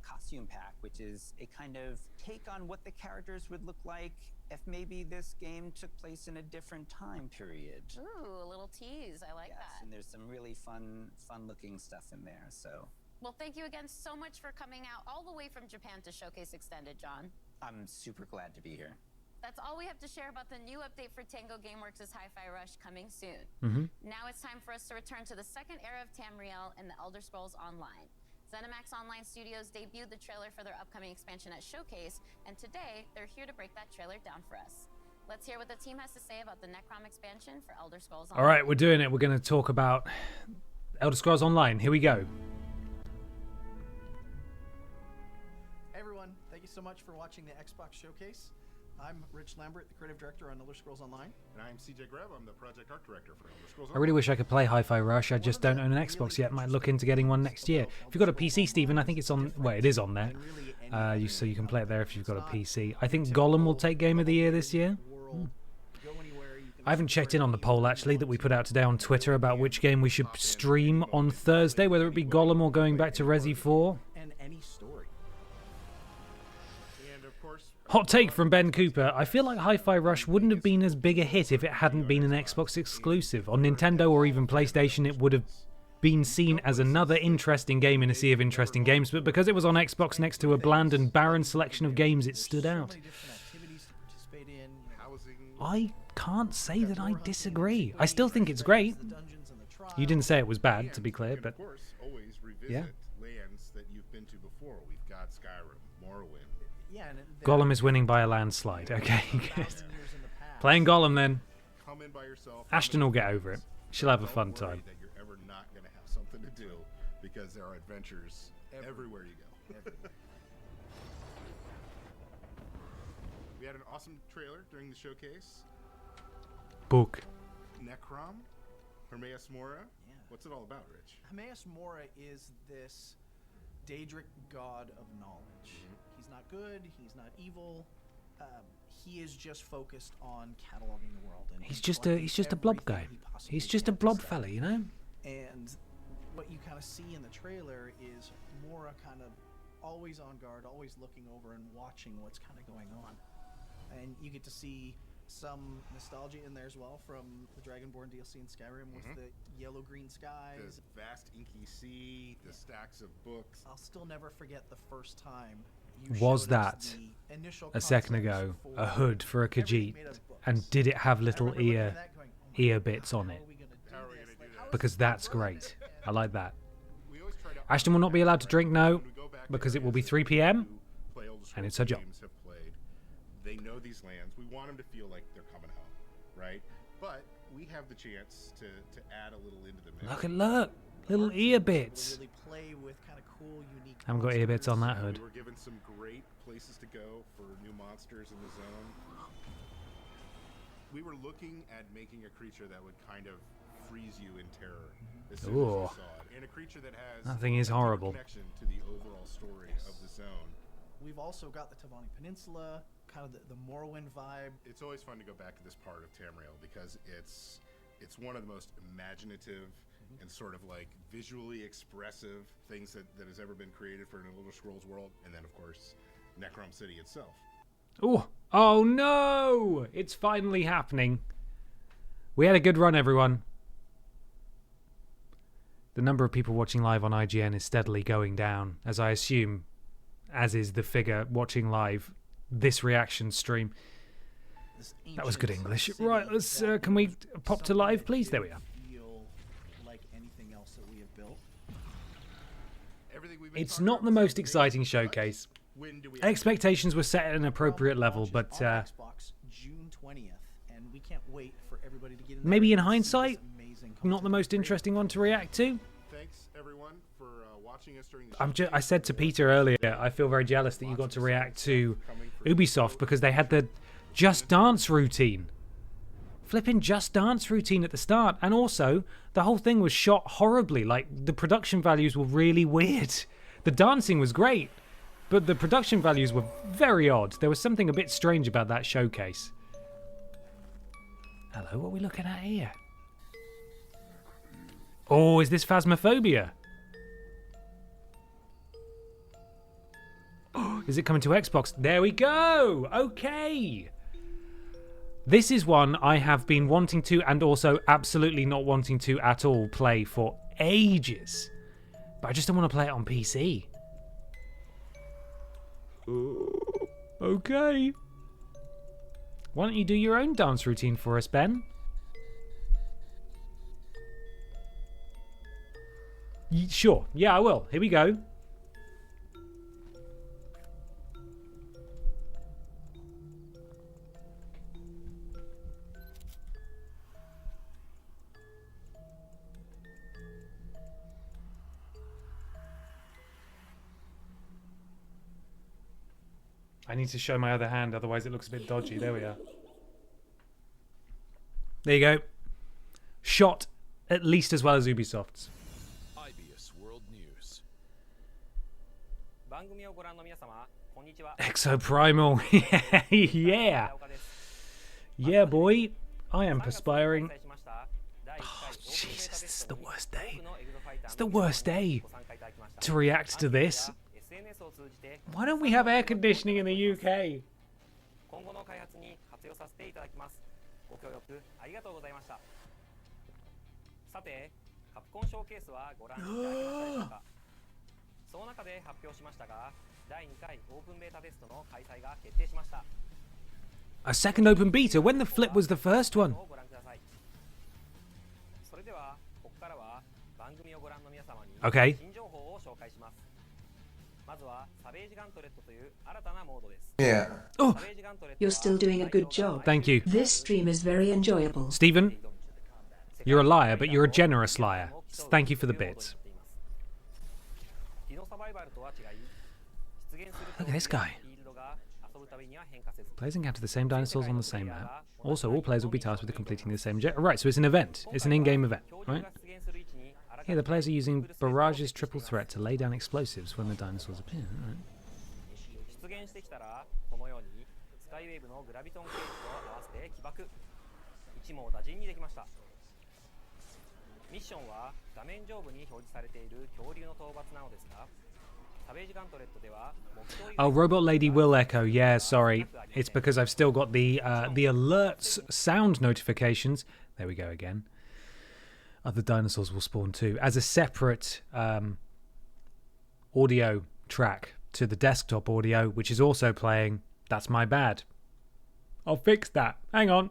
costume pack, which is a kind of take on what the characters would look like if maybe this game took place in a different time period. Ooh, a little tease. I like that. And there's some really fun-looking stuff in there. So Well, thank you again so much for coming out all the way from Japan to Showcase Extended, John. I'm super glad to be here. That's all we have to share about the new update for Tango Gameworks' Hi-Fi Rush coming soon. Now it's time for us to return to the second era of Tamriel and the Elder Scrolls Online. ZeniMax Online Studios debuted the trailer for their upcoming expansion at Showcase, and today they're here to break that trailer down for us. Let's hear what the team has to say about the Necrom expansion for Elder Scrolls Online. All right, we're doing it. We're going to talk about Elder Scrolls Online. Here we go. Hey everyone, thank you so much for watching the Xbox Showcase. I'm Rich Lambert, the creative director on Elder Scrolls Online. And I'm CJ Greb, I'm the project art director for Elder Scrolls I really wish I could play Hi-Fi Rush. I just don't own an Xbox yet. Might look into getting one next year. If you've got a PC, Stephen, I think it's on. Well, it is on there. So you can play it there if you've got a PC. I think Gollum will take Game of the Year this year. I haven't checked in on the poll actually that we put out today on Twitter about which game we should stream on Thursday, whether it be Gollum or going back to Resi 4. And any story. And of course, Hot take from Ben Cooper. I feel like Hi-Fi Rush wouldn't have been as big a hit if it hadn't been an Xbox exclusive. On Nintendo or even PlayStation, it would have been seen as another interesting game in a sea of interesting games, but because it was on Xbox next to a bland and barren selection of games, it stood out. I can't say that I disagree. I still think it's great. You didn't say it was bad, to be clear, but of course, always revisit yeah. lands that you've been to before. We've got Skyrim, Morrowind. Yeah, and Gollum is winning by a landslide. Okay, good. Playing Gollum then. Come in by yourself. Ashton will get over it. She'll have a fun Don't worry time. that you're ever not going to have something to do, because there are adventures everywhere you go. We had an awesome trailer during the showcase. Book. Necrom, Hermaeus Mora. Yeah. What's it all about, Rich? Hermaeus Mora is this Daedric god of knowledge. He's not good, he's not evil. He is just focused on cataloging the world. And He's just a blob guy. He's just a blob fella, you know? And what you kind of see in the trailer is Mora kind of always on guard, always looking over and watching what's kind of going on. And you get to see some nostalgia in there as well from the Dragonborn DLC in Skyrim with the yellow-green skies. The vast inky sea, the stacks of books. I'll still never forget the first time Was that a second ago a hood for a Khajiit, and did it have little ear bits on it? Because that's great. I like that. Ashton will not be allowed to drink. No, because it will be 3 p.m. Play Elder and it's Scrolls our job. games have played. They know these lands. We want them to feel like they're coming home, right? But we have the chance to add a little into the mix. Look, little ear bits. Really play with kind of cool, unique. I haven't got ear bits on that hood. We were given some great places to go for new monsters in the zone. We were looking at making a creature that would kind of freeze you in terror as soon as you saw it, and a creature that has That thing is a horrible. connection to the overall story of the zone. We've also got the Tavani Peninsula, kind of the Morrowind vibe. It's always fun to go back to this part of Tamriel because it's one of the most imaginative and sort of like visually expressive things that has ever been created for an Elder Scrolls world, and then of course Necrom City itself. Oh no! It's finally happening. We had a good run, everyone. The number of people watching live on IGN is steadily going down, as I assume, as is the figure watching live this reaction stream. That was good English. Right, let's. Can we pop to live, please? There we are. Feel like anything else that we have built. It's not the most exciting showcase. Expectations were set at an appropriate level, but Xbox June 20th, and we can't wait for everybody to get in maybe there in and see hindsight, this amazing not the most interesting one to react to. Thanks everyone for watching us during the I said to Peter earlier, I feel very jealous that you got to react to Ubisoft because they had the Just Dance routine. Flipping Just Dance routine at the start, and also the whole thing was shot horribly. Like, the production values were really weird. The dancing was great, but the production values were very odd. There was something a bit strange about that showcase. Hello, what are we looking at here? Oh, is this Phasmophobia? Oh, is it coming to Xbox? There we go! Okay! This is one I have been wanting to, and also absolutely not wanting to at all, play for ages. But I just don't want to play it on PC. Okay. Why don't you do your own dance routine for us, Ben? Sure. Yeah, I will. Here we go. I need to show my other hand, otherwise it looks a bit dodgy. There we are. There you go. Shot at least as well as Ubisoft's. IBS World News. Exoprimal. Yeah. Yeah, boy. I am perspiring. Oh, Jesus, this is the worst day. It's the worst day to react to this. Why don't we have air conditioning in the UK? A second open beta? When the flip was the first one? Okay. Yeah. Oh, You're still doing a good job. thank you. This stream is very enjoyable. Stephen, you're a liar, but you're a generous liar. Thank you for the bits. Look at this guy. Players encounter the same dinosaurs on the same map. Also, all players will be tasked with completing the same objective. Right, so it's an event. It's an in-game event, right? Here, the players are using Barrage's triple threat to lay down explosives when the dinosaurs appear. Right. Oh, Robot Lady will echo. Yeah, sorry. It's because I've still got the alerts sound notifications. There we go again. Other dinosaurs will spawn too, as a separate audio track to the desktop audio, which is also playing. That's my bad. I'll fix that. Hang on.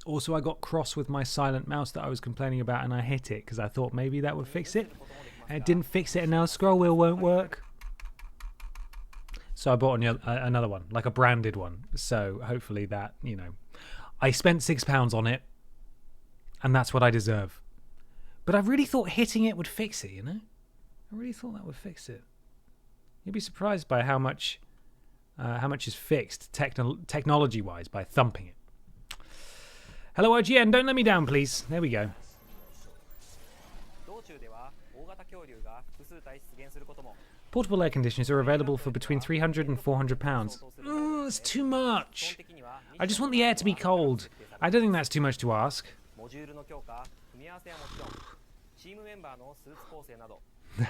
Also, I got cross with my silent mouse that I was complaining about, and I hit it because I thought maybe that would fix it. It didn't fix it, and now the scroll wheel won't work. So I bought another one, like a branded one. So hopefully that, you know, I spent £6 on it, and that's what I deserve. But I really thought hitting it would fix it, you know? I really thought that would fix it. You'd be surprised by how much is fixed technology-wise by thumping it. Hello, IGN. Don't let me down, please. There we go. Portable air conditioners are available for between £300 and £400. Oh, that's too much. I just want the air to be cold. I don't think that's too much to ask.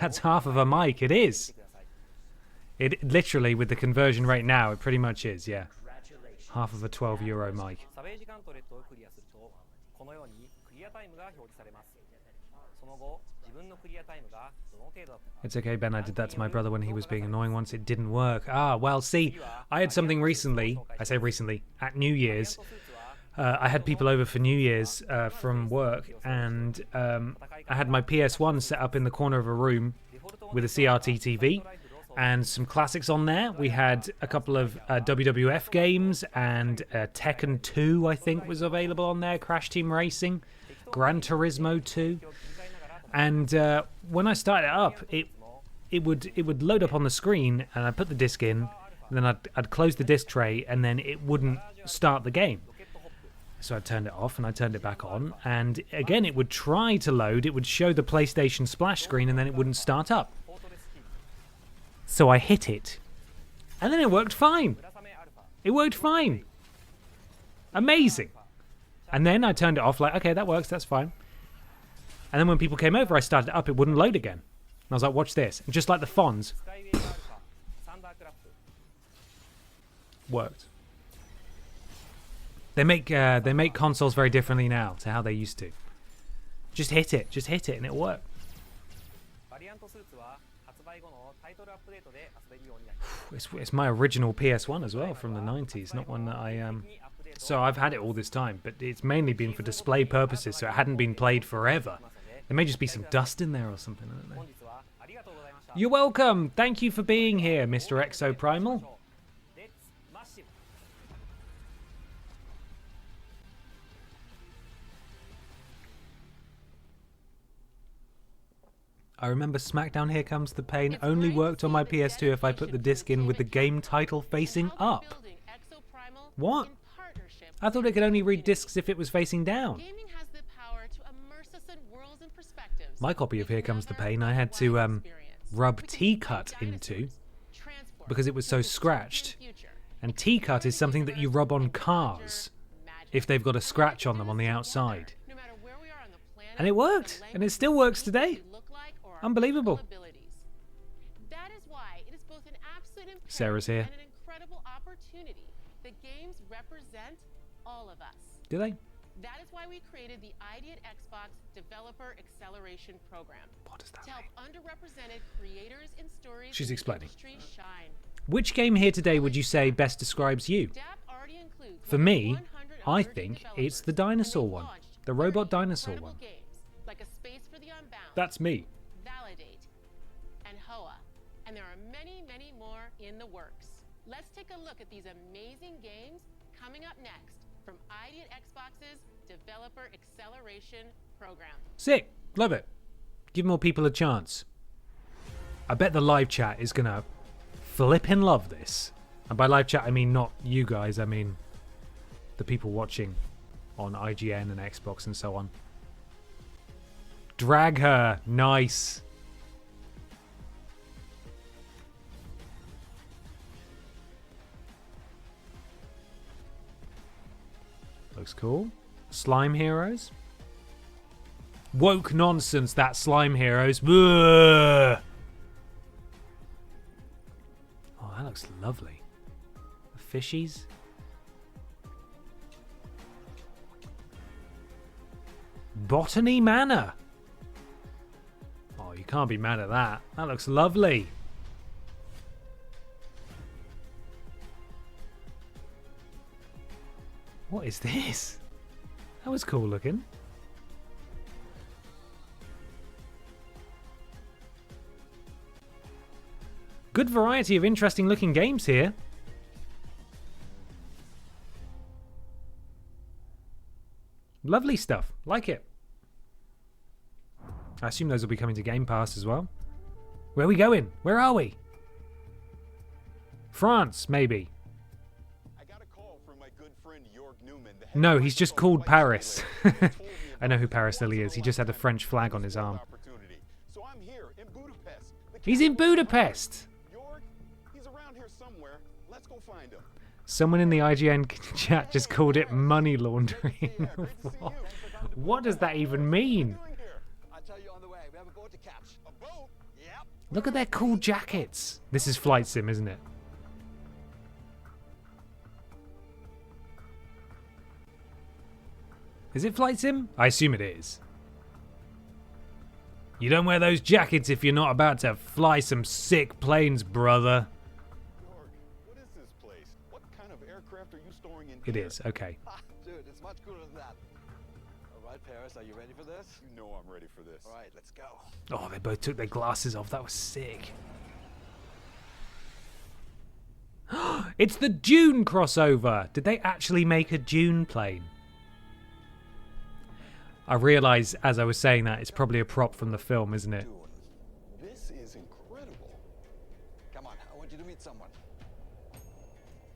That's half of a mic. It is. It literally, with the conversion rate now, it pretty much is, yeah. Half of a €12 mic. It's okay, Ben. I did that to my brother when he was being annoying once. It didn't work. Ah, well, see, I had something recently. I say recently, at New Year's. I had people over for New Year's from work, and I had my PS1 set up in the corner of a room with a CRT TV and some classics on there. We had a couple of WWF games, and Tekken 2, I think, was available on there. Crash Team Racing, Gran Turismo 2. And when I started it up, it would load up on the screen, and I'd put the disc in, and then I'd close the disc tray, and then it wouldn't start the game. So I turned it off, and I turned it back on, and again it would try to load. It would show the PlayStation splash screen, and then it wouldn't start up. So I hit it, and then it worked fine. It worked fine. Amazing. And then I turned it off, like, okay, that works, that's fine. And then when people came over, I started it up, it wouldn't load again. And I was like, watch this. And just like the Fonz, worked. They make consoles very differently now to how they used to. Just hit it, and it'll work. It's my original PS1 as well, from the 90s, not one that I so I've had it all this time, but it's mainly been for display purposes, so it hadn't been played forever. There may just be some dust in there or something, I don't know. You're welcome! Thank you for being here, Mr. Exoprimal. I remember SmackDown Here Comes the Pain only worked on my PS2 if I put the disc in with the game title facing up. What? I thought it could only read discs if it was facing down. My copy of Here Comes the Pain I had to rub T-Cut into because it was so scratched. And T-Cut is something that you rub on cars if they've got a scratch on them on the outside. And it worked, and it still works today. Unbelievable. That is why it is both an absolute Sarah's here. and an incredible opportunity. The games represent all of us. Do they? That is why we created the ID at Xbox Developer Acceleration Program. What does that to help underrepresented creators and stories She's explaining. in the industry shine. Which game here today would you say best describes you? For me, I think it's the dinosaur one. The robot dinosaur one. Like A Space for the Unbound. That's me. Validate, and HOA, and there are many, many more in the works. Let's take a look at these amazing games coming up next from ID at Xbox's Developer Acceleration Program. Sick. Love it. Give more people a chance. I bet the live chat is gonna flippin' love this. And by live chat, I mean not you guys, I mean the people watching on IGN and Xbox and so on. Drag her. Nice. Looks cool. Slime Heroes. Woke nonsense, that Slime Heroes. Ugh. Oh, that looks lovely. The fishies. Botany Manor. Oh, you can't be mad at that. That looks lovely. What is this? That was cool looking. Good variety of interesting looking games here. Lovely stuff. Like it. I assume those will be coming to Game Pass as well. Where are we going? Where are we? France, maybe. No, he's just called Paris. I know who Paris Lily is. He just had a French flag on his arm. He's in Budapest. Someone in the IGN chat just called it money laundering. What does that even mean? Look at their cool jackets. This is Flight Sim, isn't it? Is it Flight Sim? I assume it is. You don't wear those jackets if you're not about to fly some sick planes, brother. It is, okay. Dude, it's much cooler than that. All right, Paris, are you ready for this? You know I'm ready for this. All right, let's go. Oh, they both took their glasses off. That was sick. It's the Dune crossover. Did they actually make a Dune plane? I realise as I was saying that it's probably a prop from the film, isn't it? This is incredible. Come on, I want you to meet someone.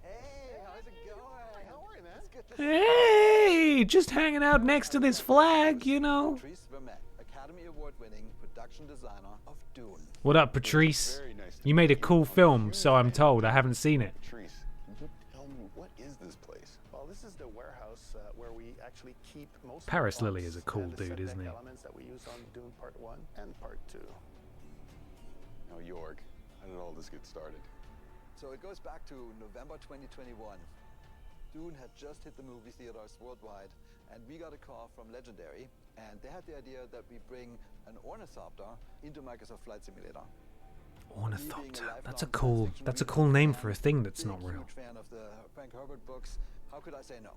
Hey, how's it going? How are you, man? It's good to Hey, just hanging out next to this flag, you know. Academy Award-winning production designer of Dune. What up, Patrice? You made a cool film, so I'm told. I haven't seen it. Patrice, tell me, what is this place? Well, this is the warehouse where we actually keep most Paris of the Lily props is a cool and the dude, set isn't deck he? elements that we use on Dune Part 1 and Part 2. Now, Jorg, how did all this get started? So it goes back to November 2021. Dune had just hit the movie theaters worldwide, and we got a call from Legendary, and they had the idea that we bring an ornithopter into Microsoft Flight Simulator. Ornithopter. That's a cool name for a thing that's not real. Huge fan of the Frank Herbert books. How could I say no?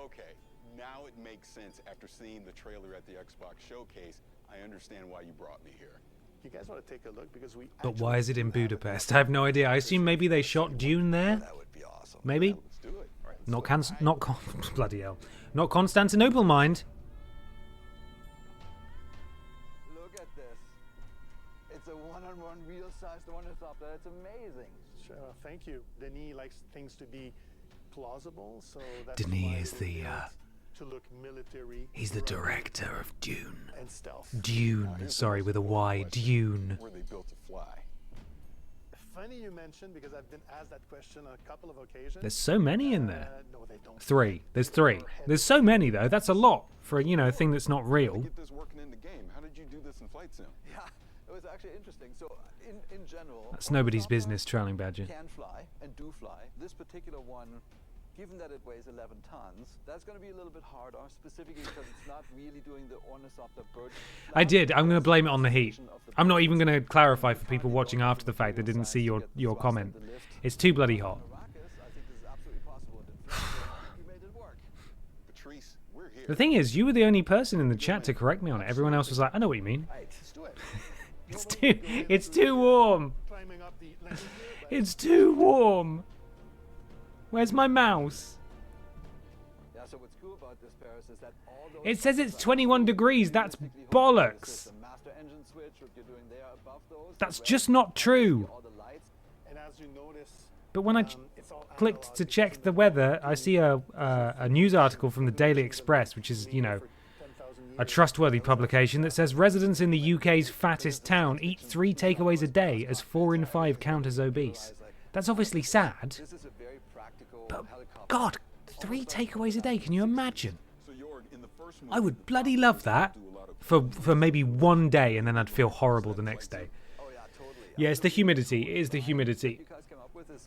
Okay, now it makes sense after seeing the trailer at the Xbox showcase. I understand why you brought me here. You guys want to take a look because we. But why is it in Budapest? I have no idea. I assume maybe they shot Dune there. That would be awesome. Maybe. Yeah, let's do it. All right, Not bloody hell. Not Constantinople, mind. Look at this. It's a one-on-one real-sized ornithopter. It's amazing. Sure, thank you. Denis likes things to be plausible, so that's Denis why is we the, built to look military. He's the rugged, director of Dune. and stealth. Dune, sorry, with a Y. Dune. Where they built to fly. Funny you mentioned because I've been asked that question on a couple of occasions. There's so many in there. No, they don't. 3. There's 3. There's so many though. That's a lot for a thing that's not real. Get this working in the game. How did you do this in Flight Sim? Yeah, it was actually interesting. So in general, That's nobody's business, Trailing Badger. can fly and do fly. This particular one, given that it weighs 11 tons, that's going to be a little bit harder, specifically because it's not really doing the ornithopter bird. I did. I'm going to blame it on the heat. I'm not even going to clarify for people watching after the fact that didn't see your comment. It's too bloody hot. The thing is, you were the only person in the chat to correct me on it. Everyone else was like, I know what you mean. It's too warm. It's too warm. Where's my mouse? Yeah, so what's cool about this, Paris, is that all those It says it's 21 degrees. That's bollocks. master engine switch, what you're doing there above those. That's just not true. All the lights. And as you notice, But when I clicked to check the weather, I see a news article from the Daily Express, which is, a trustworthy publication that says residents in the UK's fattest town eat 3 takeaways a day as 4 in 5 count as obese. That's obviously sad. But, God, 3 takeaways a day, can you imagine? I would bloody love that for maybe one day, and then I'd feel horrible the next day. Yeah, it's the humidity. It is the humidity.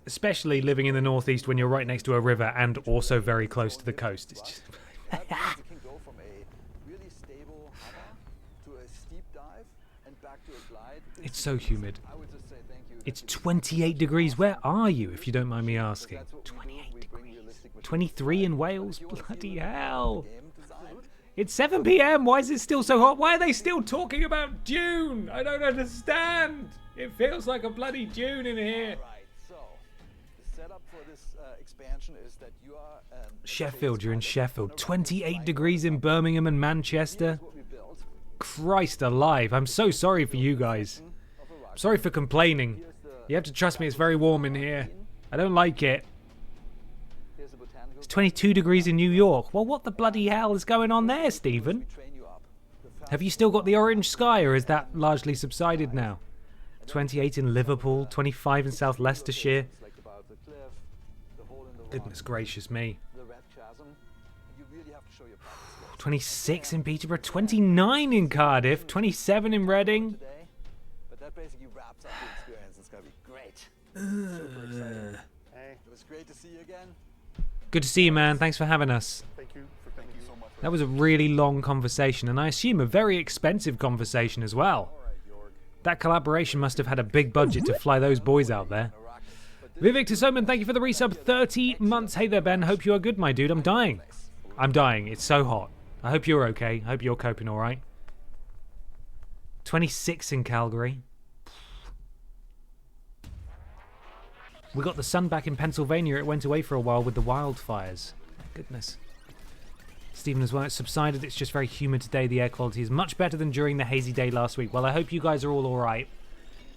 Especially living in the northeast when you're right next to a river and also very close to the coast. It's just... It's so humid. It's 28 degrees. Where are you, if you don't mind me asking? 28 degrees. 23 in Wales? Bloody hell. It's 7 p.m. Why is it still so hot? Why are they still talking about Dune? I don't understand. It feels like a bloody Dune in here. Right, so the setup for this expansion is that you are Sheffield, you're in Sheffield. 28 degrees in Birmingham and Manchester. Christ alive, I'm so sorry for you guys. I'm sorry for complaining. You have to trust me, it's very warm in here. I don't like it. It's 22 degrees in New York. Well, what the bloody hell is going on there, Stephen? Have you still got the orange sky, or is that largely subsided now? 28 in Liverpool, 25 in South Leicestershire. Goodness gracious me. 26 in Peterborough, 29 in Cardiff, 27 in Reading. But that basically wraps up the experience. It's gonna be great. Super excited. Hey, it was great to see you again. Good to see you, man. Thanks for having us. Thank you so much. That was a really long conversation, and I assume a very expensive conversation as well. That collaboration must have had a big budget to fly those boys out there. Vivek Tissoman, thank you for the resub. 30 months. Hey there, Ben. Hope you are good, my dude. I'm dying. I'm dying. It's so hot. I hope you're okay. I hope you're coping all right. 26 in Calgary. We got the sun back in Pennsylvania. It went away for a while with the wildfires. Goodness. Stephen as well. It's subsided. It's just very humid today. The air quality is much better than during the hazy day last week. Well, I hope you guys are all right.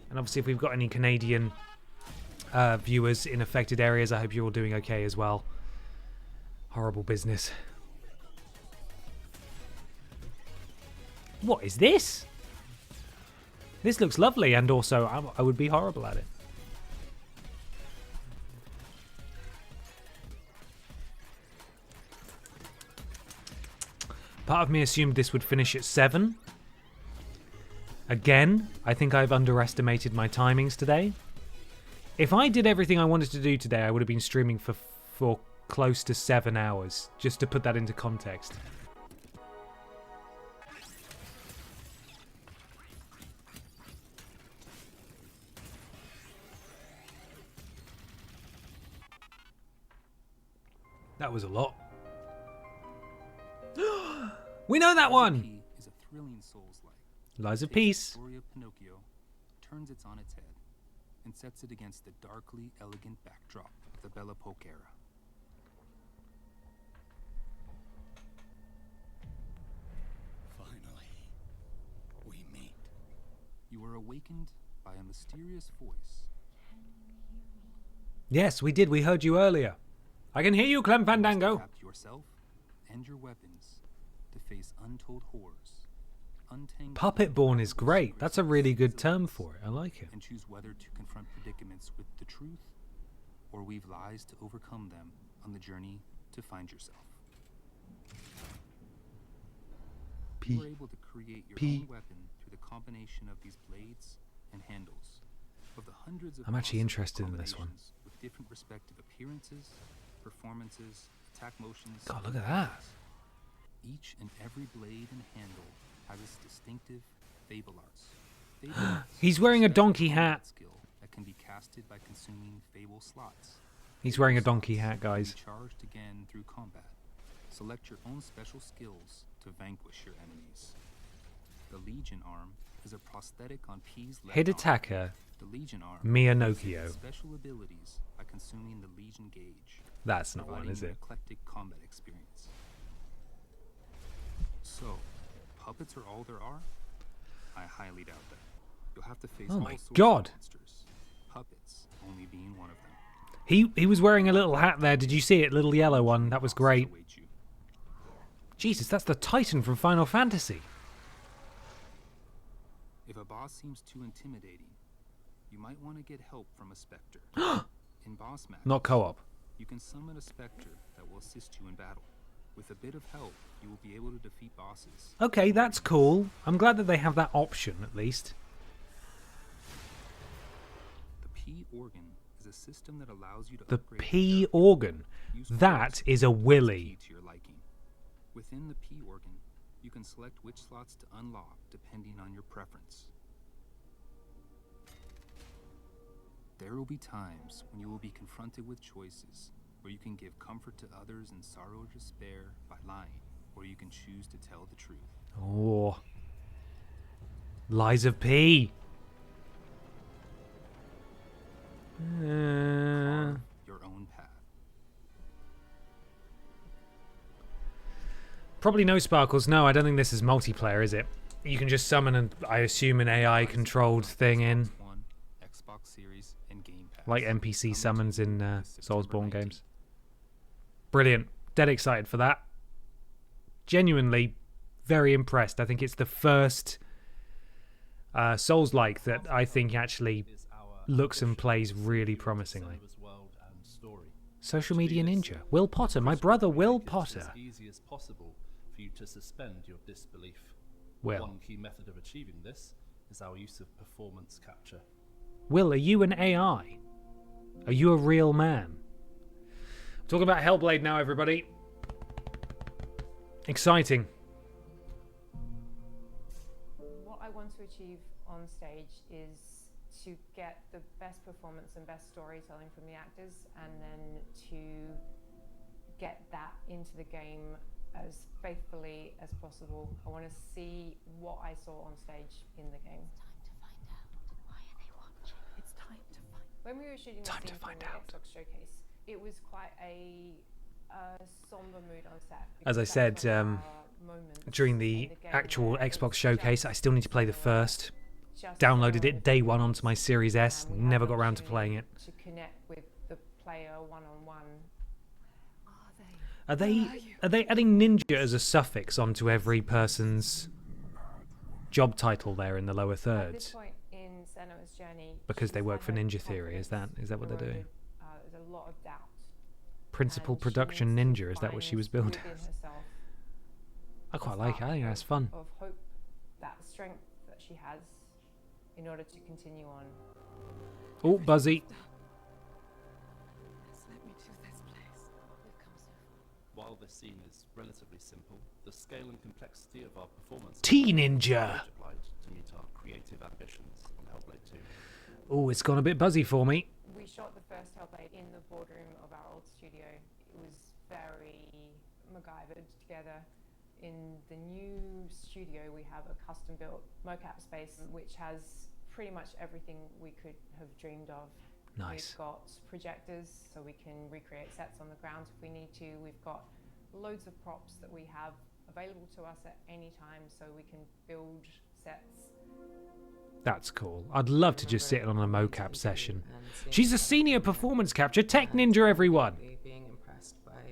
And obviously, if we've got any Canadian viewers in affected areas, I hope you're all doing okay as well. Horrible business. What is this? This looks lovely, and also I would be horrible at it. Part of me assumed this would finish at 7. Again, I think I've underestimated my timings today. If I did everything I wanted to do today, I would have been streaming for close to 7 hours, just to put that into context. That was a lot. We know that one! Is a thrilling Souls-like. Lies of Peace. The story of Pinocchio turns it on its head and sets it against the darkly elegant backdrop of the Belle Epoque era. Finally, we meet. You are awakened by a mysterious voice. Yes, we did. We heard you earlier. I can hear you, Clem Fandango. Tap yourself and your weapons to face untold horrors. Puppet Born is great. That's a really good term for it. I like it. And choose whether to confront predicaments with the truth or weave lies to overcome them on the journey to find yourself. You are able to create your own weapon through the combination of these blades and handles. Of the hundreds of I'm actually interested in this one. With different respective appearances, performances, attack motions. God, look at that. Each and every blade and handle has its distinctive fable arts. He's wearing a donkey hat. Skill that can be casted by consuming fable slots. He's wearing a donkey hat, guys. Charged again through combat. Select your own special skills to vanquish your enemies. The Legion arm is a prosthetic on P's left Hidetaka arm. The Legion arm Miyanokio. special abilities by consuming the Legion gauge. That's not one, is providing it? an eclectic combat experience. So, puppets are all there are? I highly doubt that. You'll have to face Oh all my sorts God. of monsters. Puppets only being one of them. He was wearing a little hat there. Did you see it? Little yellow one. That was great. Jesus, that's the Titan from Final Fantasy. If a boss seems too intimidating, you might want to get help from a specter. In boss matches, Not co-op. you can summon a specter that will assist you in battle. With a bit of help, you will be able to defeat bosses. Okay, that's cool. I'm glad that they have that option, at least. The P organ is a system that allows you to The upgrade P organ. That is a willy. to your liking. Within the P organ, you can select which slots to unlock depending on your preference. There will be times when you will be confronted with choices where you can give comfort to others and sorrow or despair by lying, or you can choose to tell the truth. Oh. Lies of P. Your own path. Probably no sparkles. No, I don't think this is multiplayer, is it? You can just summon, I assume, an AI-controlled thing in. One, Xbox Series, and Game Pass. Like NPC summons in Soulsborne games. Brilliant. Dead excited for that. Genuinely very impressed. I think it's the first Souls-like that I think actually looks and plays really promisingly. Social Media Ninja. Will Potter. My brother Will Potter. As easy as possible for you to suspend your disbelief. Will. One key method of achieving this is our use of performance capture. Will, are you an AI? Are you a real man? I'm talking about Hellblade now, everybody. Exciting. What I want to achieve on stage is to get the best performance and best storytelling from the actors, and then to get that into the game as faithfully as possible. I want to see what I saw on stage in the game. It's time to find out. When we were shooting the scene from the Xbox showcase, it was quite a somber mood on set. As I said, during the actual Xbox showcase, I still need to play the first. Downloaded it day one onto my Series S. Never got around to playing it. To connect with the player one-on-one. Are they adding ninja as a suffix onto every person's job title there in the lower At this thirds? point in Senua's journey, Because they work for Ninja Theory, is that what they're doing? there's a lot of doubt. Principal Production Ninja, is that what she was billed Within as? herself, I quite like it. I think that's fun. of hope, that strength that she has in order to continue on. Oh, Buzzy. While this scene is relatively simple, the scale and complexity of our performance T-Ninja. to meet our creative ambitions on Hellblade 2. Oh, it's gone a bit buzzy for me. We shot the first Hellblade in the boardroom of our old studio. It was very MacGyvered together. In the new studio, we have a custom-built mocap space, which has pretty much everything we could have dreamed of. Nice. We've got projectors, so we can recreate sets on the ground if we need to. We've got loads of props that we have available to us at any time, so we can build sets. That's cool. I'd love to just sit on a mocap session. She's a senior performance capture tech ninja, everyone.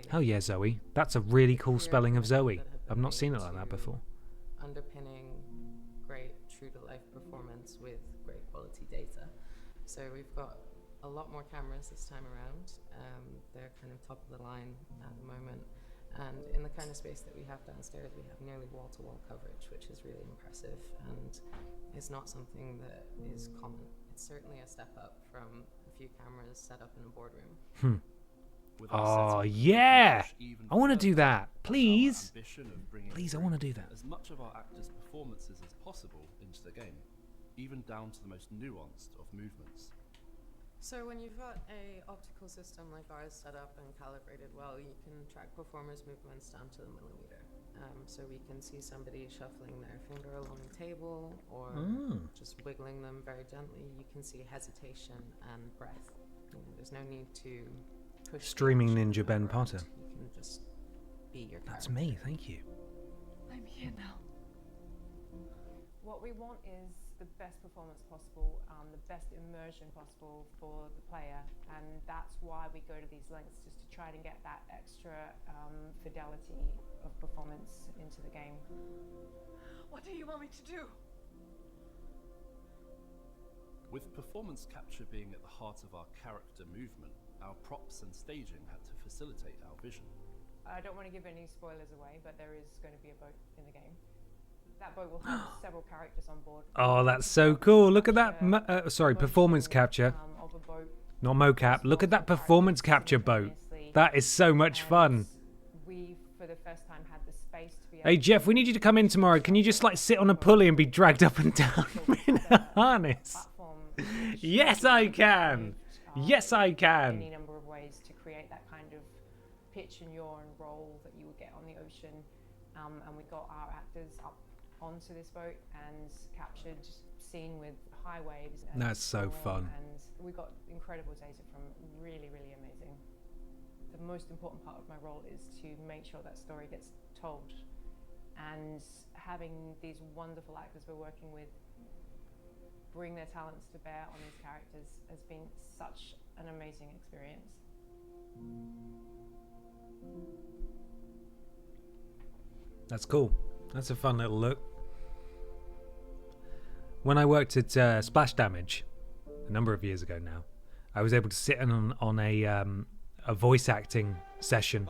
Hell yeah, Zoe. That's a really cool spelling of Zoe. I've not seen it like that before. Underpinning great true-to-life performance with great quality data. So we've got a lot more cameras this time around. They're kind of top of the line at the moment. And in the kind of space that we have downstairs, we have nearly wall-to-wall coverage, which is really impressive and is not something that is common. It's certainly a step up from a few cameras set up in a boardroom. Oh, yeah! I want to do that. Please. Please, I want to do that. As much of our actors' performances as possible into the game, even down to the most nuanced of movements. So when you've got a optical system like ours set up and calibrated well, you can track performers' movements down to the millimeter. So we can see somebody shuffling their finger along the table or just wiggling them very gently. You can see hesitation and breath. There's no need to push. Streaming Ninja Ben Potter. You can just be your character. That's me, thank you. I'm here now. What we want is the best performance possible, the best immersion possible for the player, and that's why we go to these lengths, just to try to get that extra fidelity of performance into the game. What do you want me to do? With performance capture being at the heart of our character movement, our props and staging had to facilitate our vision. I don't want to give any spoilers away, but there is going to be a boat in the game. That boat will have several characters on board. Oh, that's so cool. Look at that. Sorry, performance capture. Of a boat. Not mocap. Look at that performance capture boat. That is so much fun. We, for the first time, had the space to be able Hey, Jeff, we need you to come in tomorrow. Can you just, like, sit on a pulley and be dragged up and down in a harness? Yes, I can. Yes, I can. Any number of ways to create that kind of pitch and yaw and roll that you would get on the ocean. And we got our actors up onto this boat and captured scene with high waves. And That's so fun. And we got incredible data from really, really amazing. The most important part of my role is to make sure that story gets told. And having these wonderful actors we're working with bring their talents to bear on these characters has been such an amazing experience. That's cool. That's a fun little look. When I worked at Splash Damage a number of years ago now, I was able to sit in on a voice acting session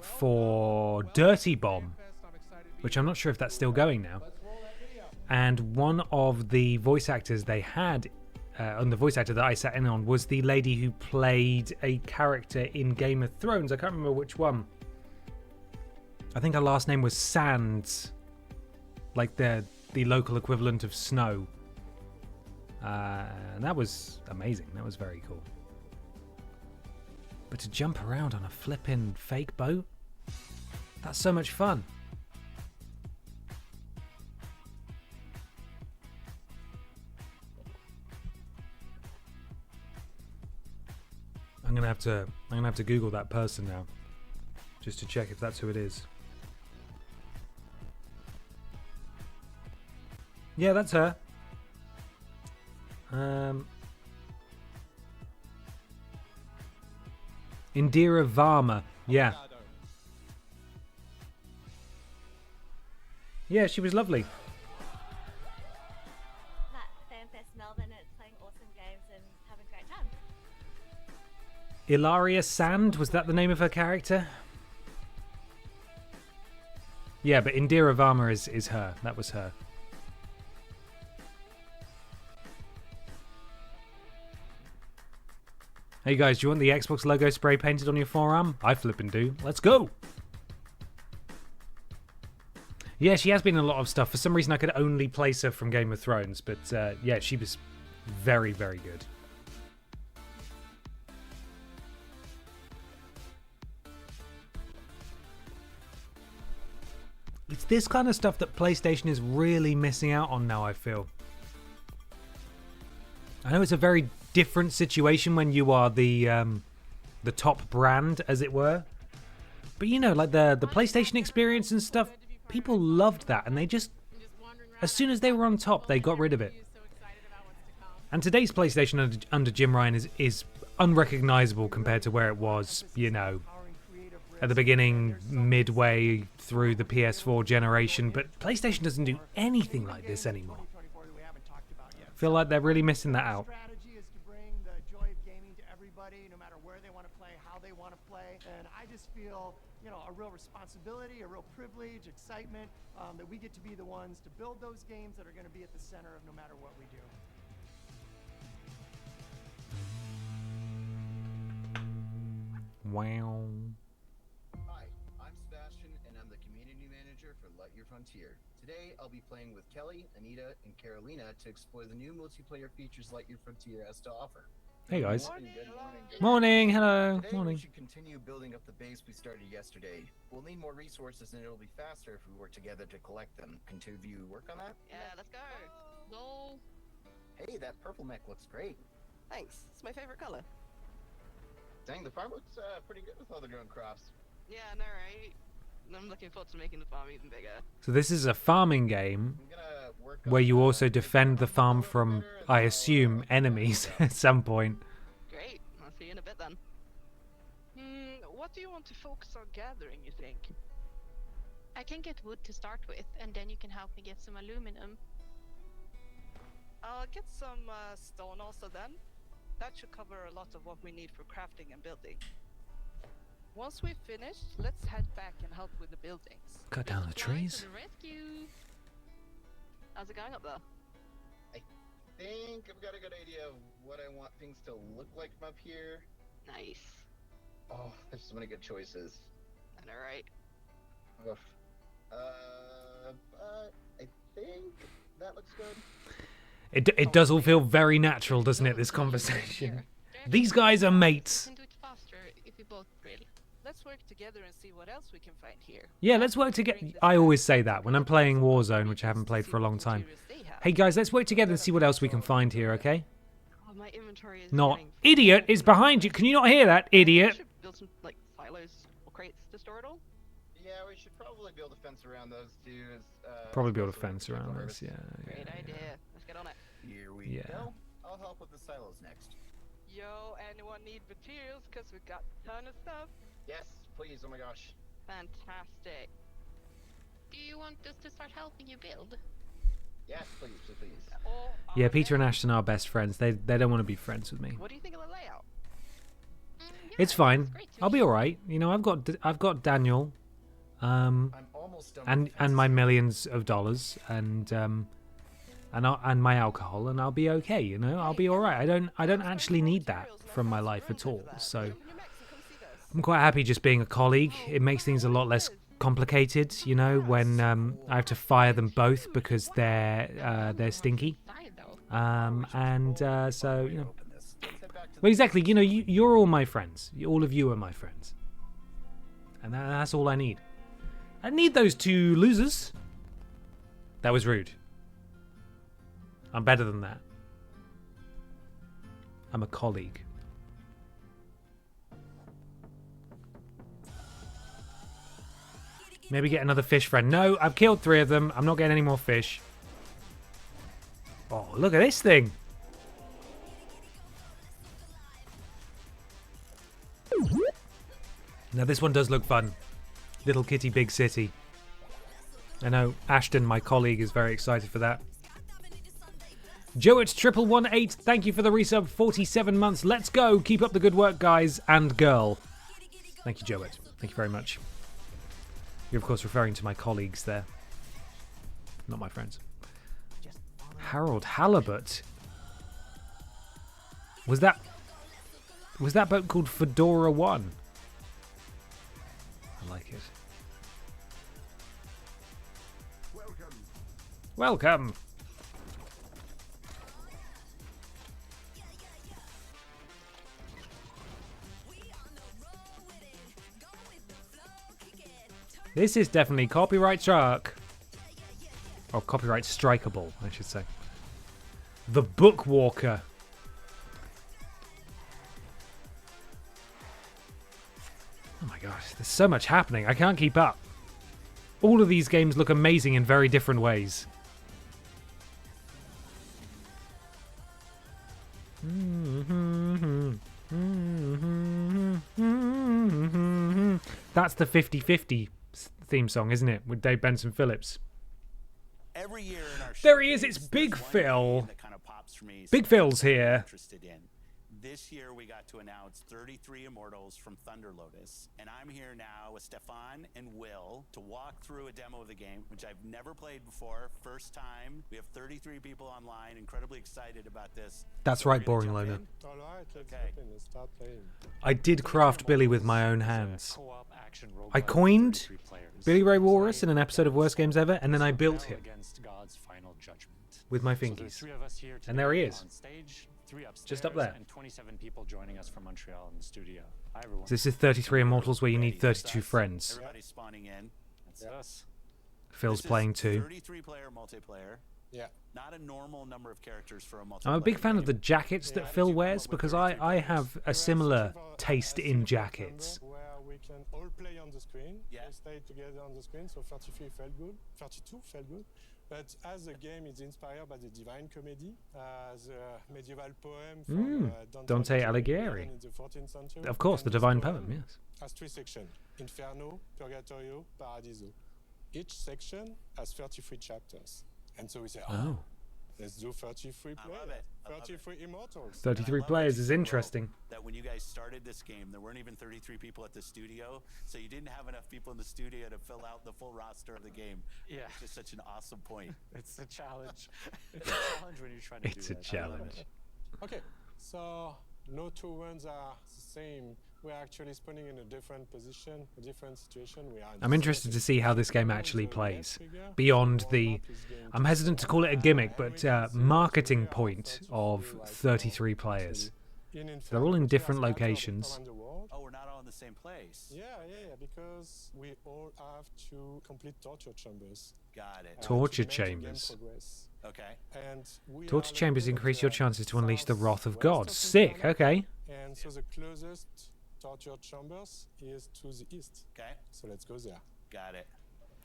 for Dirty Bomb, which I'm not sure if that's still going now. And one of the voice actors they had, and the voice actor that I sat in on, was the lady who played a character in Game of Thrones. I can't remember which one. I think her last name was Sands, like the local equivalent of Snow. And that was amazing. That was very cool. But to jump around on a flipping fake boat, that's so much fun. I'm gonna have to Google that person now, just to check if that's who it is. Yeah, that's her. Indira Varma. Yeah. Yeah, she was lovely. FanFest Melbourne and playing awesome games and having a great time. Ilaria Sand, was that the name of her character? Yeah, but Indira Varma is her. That was her. Hey guys, do you want the Xbox logo spray painted on your forearm? I flippin' do. Let's go! Yeah, she has been in a lot of stuff. For some reason I could only place her from Game of Thrones, but yeah, she was very, very good. It's this kind of stuff that PlayStation is really missing out on now, I feel. I know it's a very different situation when you are the top brand, as it were. But you know, like the PlayStation experience and stuff, people loved that, and they just, as soon as they were on top, they got rid of it. And today's PlayStation under Jim Ryan is unrecognizable compared to where it was, you know, at the beginning, midway through the PS4 generation. But PlayStation doesn't do anything like this anymore. I feel like they're really missing that out. Strategy is to bring the joy of gaming to everybody, no matter where they want to play, how they want to play. And I just feel, you know, a real responsibility, a real privilege, excitement that we get to be the ones to build those games that are going to be at the center of no matter what we do. Wow. Hi, I'm Sebastian, and I'm the community manager for Lightyear Frontier. Today, I'll be playing with Kelly, Anita, and Carolina to explore the new multiplayer features Lightyear Frontier has to offer. Hey guys. Good Morning, hello. Today Morning. we should continue building up the base we started yesterday. We'll need more resources, and it'll be faster if we work together to collect them. Can two of you work on that? Yeah, let's go. Go. Hey, that purple mech looks great. Thanks. It's my favorite color. Dang, the farm looks pretty good with all the grown crops. Yeah, I know, right? I'm looking forward to making the farm even bigger. So this is a farming game where you also defend the farm from, I assume, enemies at some point. Great. I'll see you in a bit then. What do you want to focus on gathering, you think? I can get wood to start with, and then you can help me get some aluminum. I'll get some stone also then. That should cover a lot of what we need for crafting and building. Once we've finished, let's head back and help with the buildings. Cut down the trees. To the rescue. How's it going up there? I think I've got a good idea of what I want things to look like from up here. Nice. Oh, there's so many good choices. I know, right? Oof. But I think that looks good. It does all feel very natural, doesn't it, this conversation? These guys are mates. We can do it faster if we both grill. Let's let's work together and see what else we can find here. Yeah, let's work together. I always say that when I'm playing Warzone, which I haven't played for a long time. Hey guys, let's work together and see what else we can find here, okay? Oh, my inventory is Not idiot is behind you. Can you not hear that, idiot? We should build some like silos or crates to store it all. Yeah, we should probably build a fence around those two. Probably build a fence around this. Yeah. Great idea. Let's get on it. Here we go. I'll help with the silos next. Yo, anyone need materials? Cause we got a ton of stuff. Yes, please. Oh my gosh. Fantastic. Do you want us to start helping you build? Yes, please, please. Yeah, Peter and Ashton are best friends. They don't want to be friends with me. What do you think of the layout? It's fine. I'll be all right. You know, I've got Daniel, and my millions of dollars, and my alcohol, and I'll be okay. You know, I'll be all right. I don't actually need that from my life at all. So I'm quite happy just being a colleague. It makes things a lot less complicated. You know, when I have to fire them both because they're stinky. So you know. Well, exactly. You know, you're all my friends. All of you are my friends, and that's all I need. I need those two losers. That was rude. I'm better than that. I'm a colleague. Maybe get another fish friend. No, I've killed 3 of them. I'm not getting any more fish. Oh, look at this thing. Now this one does look fun. Little Kitty Big City. I know Ashton, my colleague, is very excited for that. Joe at 1118, thank you for the resub. 47 months. Let's go. Keep up the good work, guys and girl. Thank you, Joe. Thank you very much. You're, of course, referring to my colleagues there. Not my friends. Harold Halibut. Was that boat called Fedora 1? I like it. Welcome. This is definitely copyright struck. Or copyright strikeable, I should say. The Bookwalker. Oh my gosh, there's so much happening. I can't keep up. All of these games look amazing in very different ways. That's the 50-50 theme song, isn't it? With Dave Benson Phillips. Every year in our there he is, it's Big Phil. Big Phil's here. This year we got to announce 33 Immortals from Thunder Lotus, and I'm here now with Stefan and Will to walk through a demo of the game, which I've never played before. First time. We have 33 people online, incredibly excited about this. That's right, Boring Loner. Alright, let's start playing. I did craft Billy with my own hands. I coined Billy Ray Walrus in an episode of Worst Games Ever, and then I built him with my fingies. And there he is. Just up there. And 27 people joining us from Montreal in the studio. Hi, everyone. This is 33 Immortals where you need 32 friends. Everybody's spawning in. That's us. Phil's playing too. 33-player multiplayer. Yeah. Not a normal number of characters for a multiplayer. I'm a big fan of the jackets that Phil wears because I have a similar taste in jackets. Where we can all play on the screen. Yeah. We stay together on the screen, so 33 felt good. 32 felt good. But as the game is inspired by the Divine Comedy, the medieval poem from Dante Alighieri. in the 14th century. Of course, the Divine Poem, yes. Has 3 sections: Inferno, Purgatorio, Paradiso. Each section has 33 chapters. And so we say, let's do 33 players. 33 Immortals. 33 players is interesting. That when you guys started this game, there weren't even 33 people at the studio, so you didn't have enough people in the studio to fill out the full roster of the game. Yeah. It's just such an awesome point. It's a challenge. It's a challenge when you're trying to do that. It's a challenge. Okay, so no 2 runs are the same. We're actually spawning in a different position, a different situation. I'm interested to see how this game actually plays. Beyond the, I'm hesitant to call it a gimmick, but marketing point of 33 players. They're all in different locations. Oh, we're not all in the the same place. Yeah, because we all have to complete torture chambers. Got it. Torture to make the game chambers. progress. Okay. And we Torture are chambers located increase at your the chances to unleash the wrath of southwest God. of Sick. Inferno. Okay. And so the closest torture chambers is to the east. Okay. So let's go there. Got it.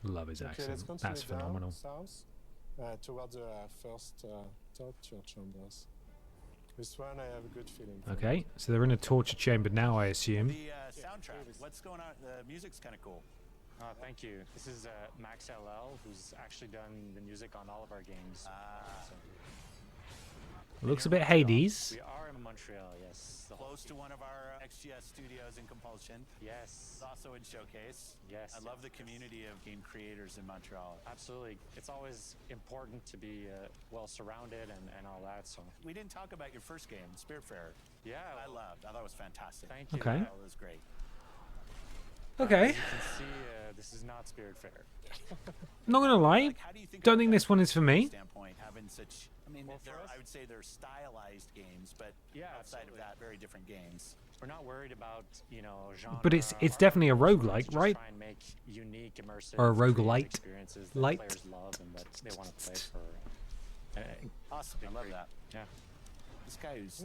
Love his Okay, let's accent. continue That's down phenomenal. south towards the first torture chambers. This one I have a good feeling for. Okay, so they're in a torture chamber now, I assume. The soundtrack. What's going on? The music's kind of cool. Thank you. This is Max LL, who's actually done the music on all of our games. So Looks a bit Hades. we are in Montreal, yes. Close to one of our XGS studios in Compulsion. Yes. It's also in Showcase. Yes. I love the community of game creators in Montreal. Absolutely. It's always important to be well surrounded and all that. So We didn't talk about your first game, Spiritfarer. yeah, I loved. I thought it was fantastic. thank you. Okay. It was great. Okay. As you can see, this is not Spiritfarer. Not gonna lie. How do you think Don't think this one is for me. standpoint having such? I mean, I would say they're stylized games, but outside of that, very different games. We're not worried about genre. But it's definitely a roguelike, just right? Try and make unique, immersive, Or a creative roguelite. experiences that Light. players love and that they want to play for. Awesome. I love that. Yeah. This guy who's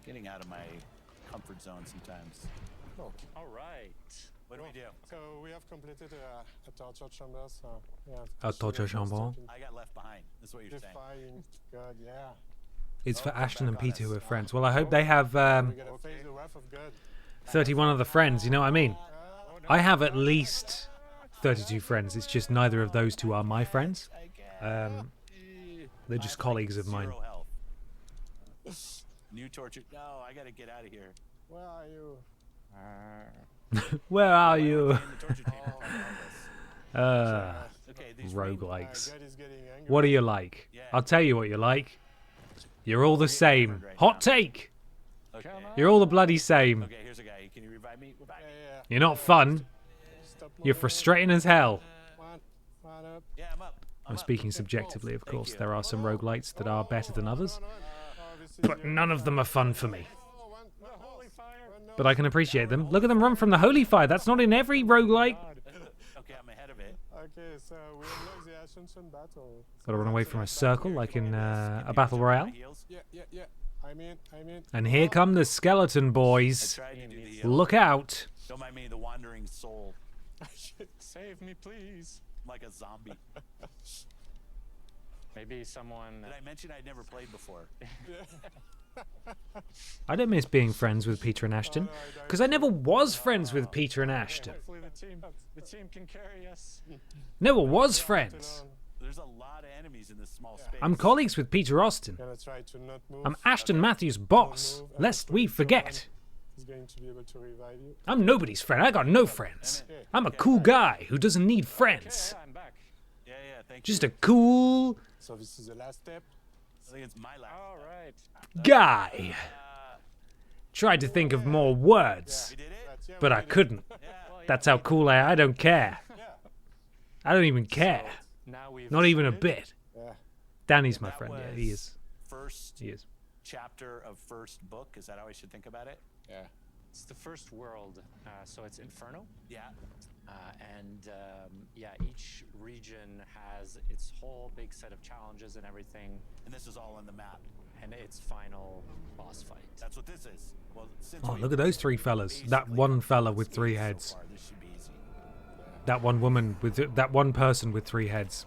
getting out of my comfort zone sometimes. Oh. All right. What do we do? So we have completed a torture chamber. So yeah. A torture chamber. I got left behind. That's what you're saying. Defying God, yeah. It's for Ashton and Peter who are friends. Well, I hope they have We're gonna face the wrath of God. 31 other friends. You know what I mean? I have at least 32 friends. It's just neither of those two are my friends. They're just colleagues of mine. Zero health. New torture. No, I gotta get out of here. Where are you? Where are you? In the torture chamber. Okay, these Roguelikes. God is getting angry. What are you like? I'll tell you what you're like. You're all the same. Hot take. Okay. You're all the bloody same. Okay, here's a guy. Can you revive me? Revive me. You're not fun. You're frustrating as hell. One up. Yeah, I'm up. I'm speaking subjectively, of course. There are some roguelites that are better than others, but none of them are fun for me. But I can appreciate them. Look at them run from the holy fire. That's not in every roguelike. Okay, I'm ahead of it. Okay, so we unlock the Ascension battle. Gotta run away from a circle like in a battle royale. Yeah. I'm in. And here come the skeleton boys. Look out. Don't mind me, the wandering soul. Save me, please. Like a zombie. Maybe someone. Did I mention I'd never played before? I don't miss being friends with Peter and Ashton, because I never was friends with Peter and Ashton. Hopefully the team can carry us. Never was friends. There's a lot of enemies in this small space. I'm colleagues with Peter Austin. Gonna try to not move. I'm Ashton Matthews' boss, lest we forget. He's going to be able to revive you. I'm nobody's friend. I got no friends. I'm a cool guy who doesn't need friends. I'm back. Yeah, thank Just you. a cool So this is the last step. I think it's my last. All right. guy. Tried to think of more words, but I couldn't. That's how cool I am. I don't care. I don't even care. Not even a bit. Danny's my friend. Yeah, he is. First He is. chapter of first book. Is that how I should think about it? Yeah. It's the first world, so it's Inferno. Yeah. Each region has its whole big set of challenges and everything. And this is all on the map. And its final boss fight. That's what this is. Well, since Oh, we look at those three fellas. That one fella with 3 heads. this should be easy. That one woman with that one person with 3 heads.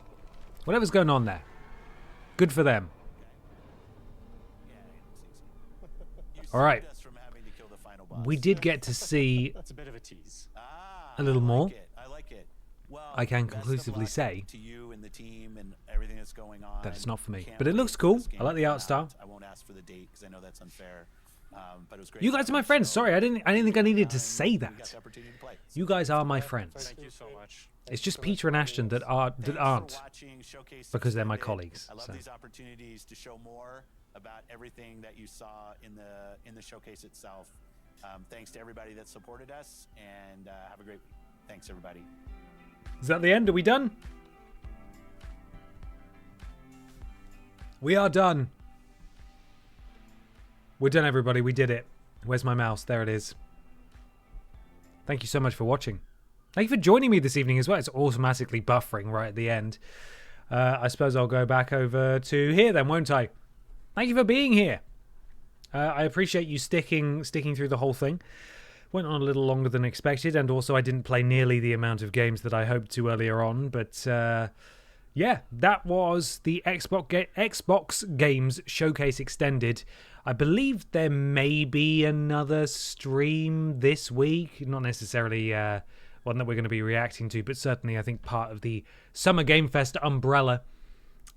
Whatever's going on there. Good for them. All right. We did get to see That's a bit of a tease. a little more. I like it. Well, I can best of conclusively luck say to you and the team and everything that's going on. that it's not for me. Can't But it wait looks for cool. this game I like the to art come style. out. I won't ask for the date because I know that's unfair. But it was great. You guys are my friends. Sorry, I didn't think I needed to say that. You guys are my friends. Thank you so much. It's just Peter and Ashton that aren't because they're my colleagues. I love So. these opportunities to show more about everything that you saw in the showcase itself. Thanks to everybody that supported us, and have a great week. Thanks, everybody. Is that the end? Are we done? We are done. We're done, everybody. We did it. Where's my mouse? There it is. Thank you so much for watching. Thank you for joining me this evening as well. It's automatically buffering right at the end. I suppose I'll go back over to here then, won't I? Thank you for being here. I appreciate you sticking through the whole thing. Went on a little longer than expected, and also I didn't play nearly the amount of games that I hoped to earlier on. But yeah, that was the Xbox Games Showcase Extended. I believe there may be another stream this week. Not necessarily one that we're going to be reacting to, but certainly I think part of the Summer Game Fest umbrella.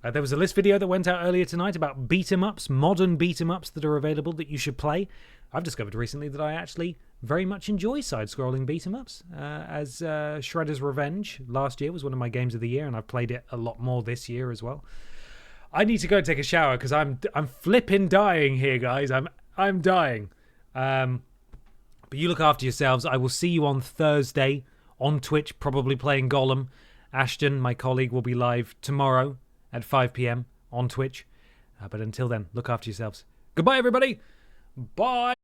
There was a list video that went out earlier tonight about beat-em-ups, modern beat-em-ups that are available that you should play. I've discovered recently that I actually very much enjoy side-scrolling beat-em-ups. As Shredder's Revenge last year was one of my games of the year, and I've played it a lot more this year as well. I need to go take a shower because I'm flipping dying here, guys. I'm dying. But you look after yourselves. I will see you on Thursday on Twitch, probably playing Gollum. Ashton, my colleague, will be live tomorrow at 5 p.m. on Twitch. But until then, look after yourselves. Goodbye, everybody. Bye.